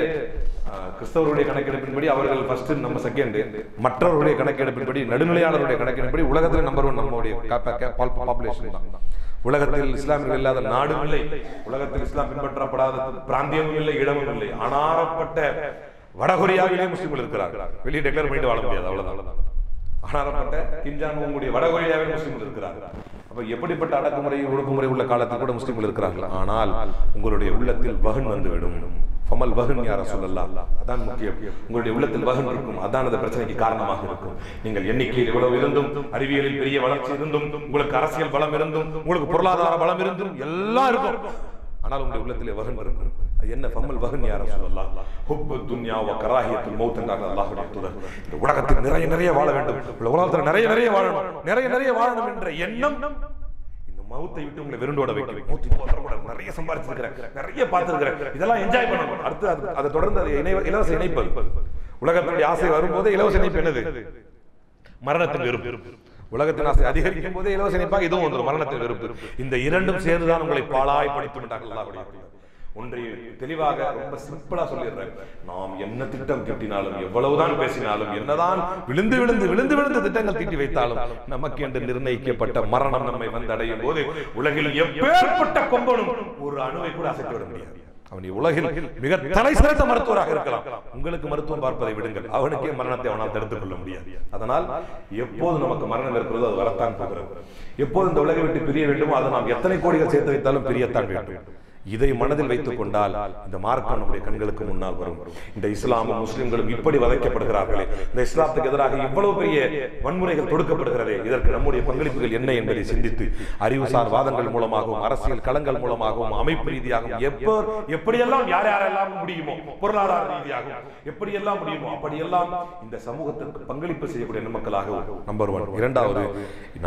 கிறிஸ்தவருடைய கணக்கெடுப்பின்படி அவர்கள் ஃபர்ஸ்ட், நம்ம செகண்ட். மற்றவருடைய கணக்கெடுப்பின்படி, நடுநிலையாளருடைய கணக்கெடுப்பின்படி உலகத்தில் நம்பர் 1 நம்மளுடைய பாப்புலேஷன் தான். உலகத்தில் இஸ்லாமியர்கள் இல்லாத நாடும் இல்லை, உலகத்தில் இஸ்லாம் பின்பற்றப்படாத பிராந்தியமும் இல்லை, இடமும் இல்லை. அனாரப்பட்ட வடகொரியாவிலே முஸ்லிம்கள் இருக்கிறார்கள். வெளியே டெக்ளேர் பண்ணிட்டு வாழ முடியாது, அவ்வளவுதான். அனாரப்பட்ட கிம்ஜாங் உங்களுடைய வடகொரியாவில் முஸ்லிம்கள் இருக்கிறார்கள். அப்ப எப்படிப்பட்ட அடக்குமுறை ஒடுக்குமுறை உள்ள காலத்தில் கூட முஸ்லிம்கள் இருக்கிறார்கள். ஆனால் உங்களுடைய உள்ளத்தில் வகன் வந்துவிடும். ஃபமல் வகன் யா ரசூலல்லாஹ், அதான் முக்கியம். உங்களுடைய உள்ளத்தில் வகன் இருக்கும், அதான் அந்த பிரச்சனைக்கு காரணமாக இருக்கும். நீங்கள் எண்ணிக்கையில் எவ்வளவு இருந்தும், அறிவியலில் பெரிய வளர்ச்சி இருந்தும், உங்களுக்கு அரசியல் பலம் இருந்தும், உங்களுக்கு பொருளாதார பலம் இருந்தும் எல்லாம் இருக்கும், ஆனால் உங்களுடைய உள்ளத்திலே வகன் இருக்கும். அது என்ன? ஃபமல் வகன் யா ரசூலல்லாஹ், ஹுப்பு துன்யா வ கராஹியத்துல் மௌத் என்றார் அல்லாஹ்வுடைய தூதர். இந்த உலகத்தில் நிறைய நிறைய வாழ வேண்டும், உலகத்தில் நிறைய நிறைய வாழணும், நிறைய நிறைய வாழணும் என்ற எண்ணம் இந்த மௌத்தை விட்டு உங்களை விருண்டோட வைக்கும். மௌத்து நிறைய சம்பாதிச்சிருக்கிறேன், நிறைய பார்த்திருக்கிறேன், இதெல்லாம் என்ஜாய் பண்ணணும். அடுத்து அதை தொடர்ந்து அதை இலவச இணைப்பு. உலகத்தினுடைய ஆசை வரும்போது இலவச இணைப்பு என்னது? மரணத்தின் வெறுப்பு. உலகத்தின் ஆசை அதிகரிக்கும் போதே இலவச இணைப்பாக இதுவும் வந்துடும், மரணத்தின் வெறுப்பு. இந்த இரண்டும் சேர்ந்துதான் உங்களை பாழாய் படித்து விட்டார்கள். ஒன்றை தெளிவாக ரொம்ப சிம்பிளா சொல்லிடுறேன். நாம் என்ன திட்டம் தீட்டினாலும், எவ்வளவுதான் பேசினாலும், என்னதான் விழுந்து விழுந்து விழுந்து விழுந்து திட்டங்கள் தீட்டி வைத்தாலும், நமக்கு என்று நிர்ணயிக்கப்பட்ட மரணம் நம்மை வந்து அடையும் போது உலகில் எப்பேற்பட்ட கொம்பனும் ஒரு அணுவை கூட அசைத்து விட முடியாது. அவன் உலகில் மிக தலை சிறந்த மருத்துவராக இருக்கலாம், உங்களுக்கு மருத்துவம் பார்ப்பதை விடுங்கள், அவனுக்கே மரணத்தை அவனால் தடுத்துக் கொள்ள முடியாது. அதனால் எப்போது நமக்கு மரணம் இருக்கிறதோ அது வரத்தான் போகிறது. எப்போது இந்த உலகை விட்டு பிரிய வேண்டுமோ அதை நாம் எத்தனை கோடிகள் சேர்த்து வைத்தாலும் பிரியத்தான் வேண்டும். இதை மனதில் வைத்துக் கொண்டால் இந்த மார்க்கம் நம்முடைய கண்களுக்கு முன்னால் வரும். இந்த இஸ்லாமும் முஸ்லிம்களும் இப்படி வதைக்கப்படுகிறார்களே, இந்த இஸ்லாத்துக்கு எதிராக இவ்வளவு பெரிய வன்முறைகள் தொடுக்கப்படுகிறதே, இதற்கு நம்முடைய பங்களிப்புகள் என்ன என்பதை சிந்தித்து அறிவுசார் வாதங்கள் மூலமாகவும், அரசியல் களங்கள் மூலமாகவும், அமைப்பு ரீதியாகவும், எப்படியெல்லாம் யார் யாரெல்லாம் முடியுமோ, பொருளாதார ரீதியாகவும் எப்படியெல்லாம் முடியுமோ அப்படியெல்லாம் இந்த சமூகத்திற்கு பங்களிப்பு செய்யக்கூடிய மக்களாகவும் நம்பர் 1. இரண்டாவது,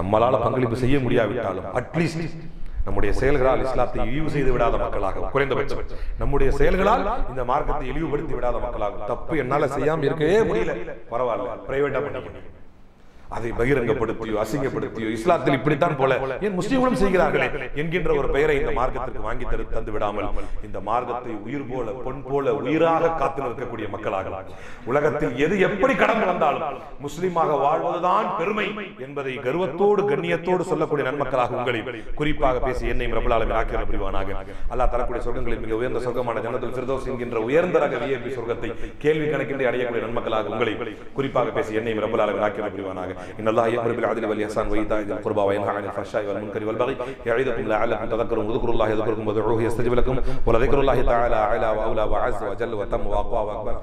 நம்மளால பங்களிப்பு செய்ய முடியாவிட்டாலும் அட்லீஸ்ட் நம்முடைய செயல்களால் இஸ்லாத்தை இழிவு செய்து விடாத மக்களாக, குறைந்தபட்சம் நம்முடைய செயல்களால் இந்த மார்க்கத்தை இழிவுபடுத்தி விடாத மக்களாக. தப்பு என்னால செய்யாம இருக்கவே முடியல, பரவாயில்ல, பிரைவேட்டா பண்ணிக்கணும். அதை பகிரங்கப்படுத்தியோ அசிங்கப்படுத்தியோ இஸ்லாத்தில் இப்படித்தான் போல ஏன் முஸ்லிம்களும் செய்கிறார்களே என்கின்ற ஒரு பெயரை இந்த மார்க்கத்திற்கு வாங்கி தந்து விடாமல் இந்த மார்க்கத்தை உயிர் போல பொன் போல உயிராக காத்து நிற்கக்கூடிய மக்களாக, உலகத்தில் எது எப்படி கடந்து வந்தாலும் முஸ்லிமாக வாழ்வதுதான் பெருமை என்பதை கர்வத்தோடு கண்ணியத்தோடு சொல்லக்கூடிய நன்மக்களாக உங்களை குறிப்பாக பேசி என்னை ரப்பல் ஆலமீன் ஆக்கிர புரிவானாக. அல்லாஹ் தரக்கூடிய சொர்க்கங்களில் மிக உயர்ந்த சொர்க்கமான ஜன்னத்துல் ஃபிர்தௌஸ் என்கின்ற உயர்ந்த ரக விஐபி சொர்க்கத்தை கேள்வி கணக்கின்றி அடையக்கூடிய நன்மக்களாக உங்களை குறிப்பாக பேசி என்னை ரப்பல் ஆலமீன் ஆக்கிர புரிவானாக. إن الله يأمر بالعدل والإحسان وإيتاء ذي القربى وينهى عن الفحشاء والمنكر والبغي يعظكم لعلكم تذكرون واذكروا الله يذكركم وادعوه يستجب لكم ولذكر الله تعالى أعلى وأولى وأعز وأجل وأتم وأقوى وأكبر.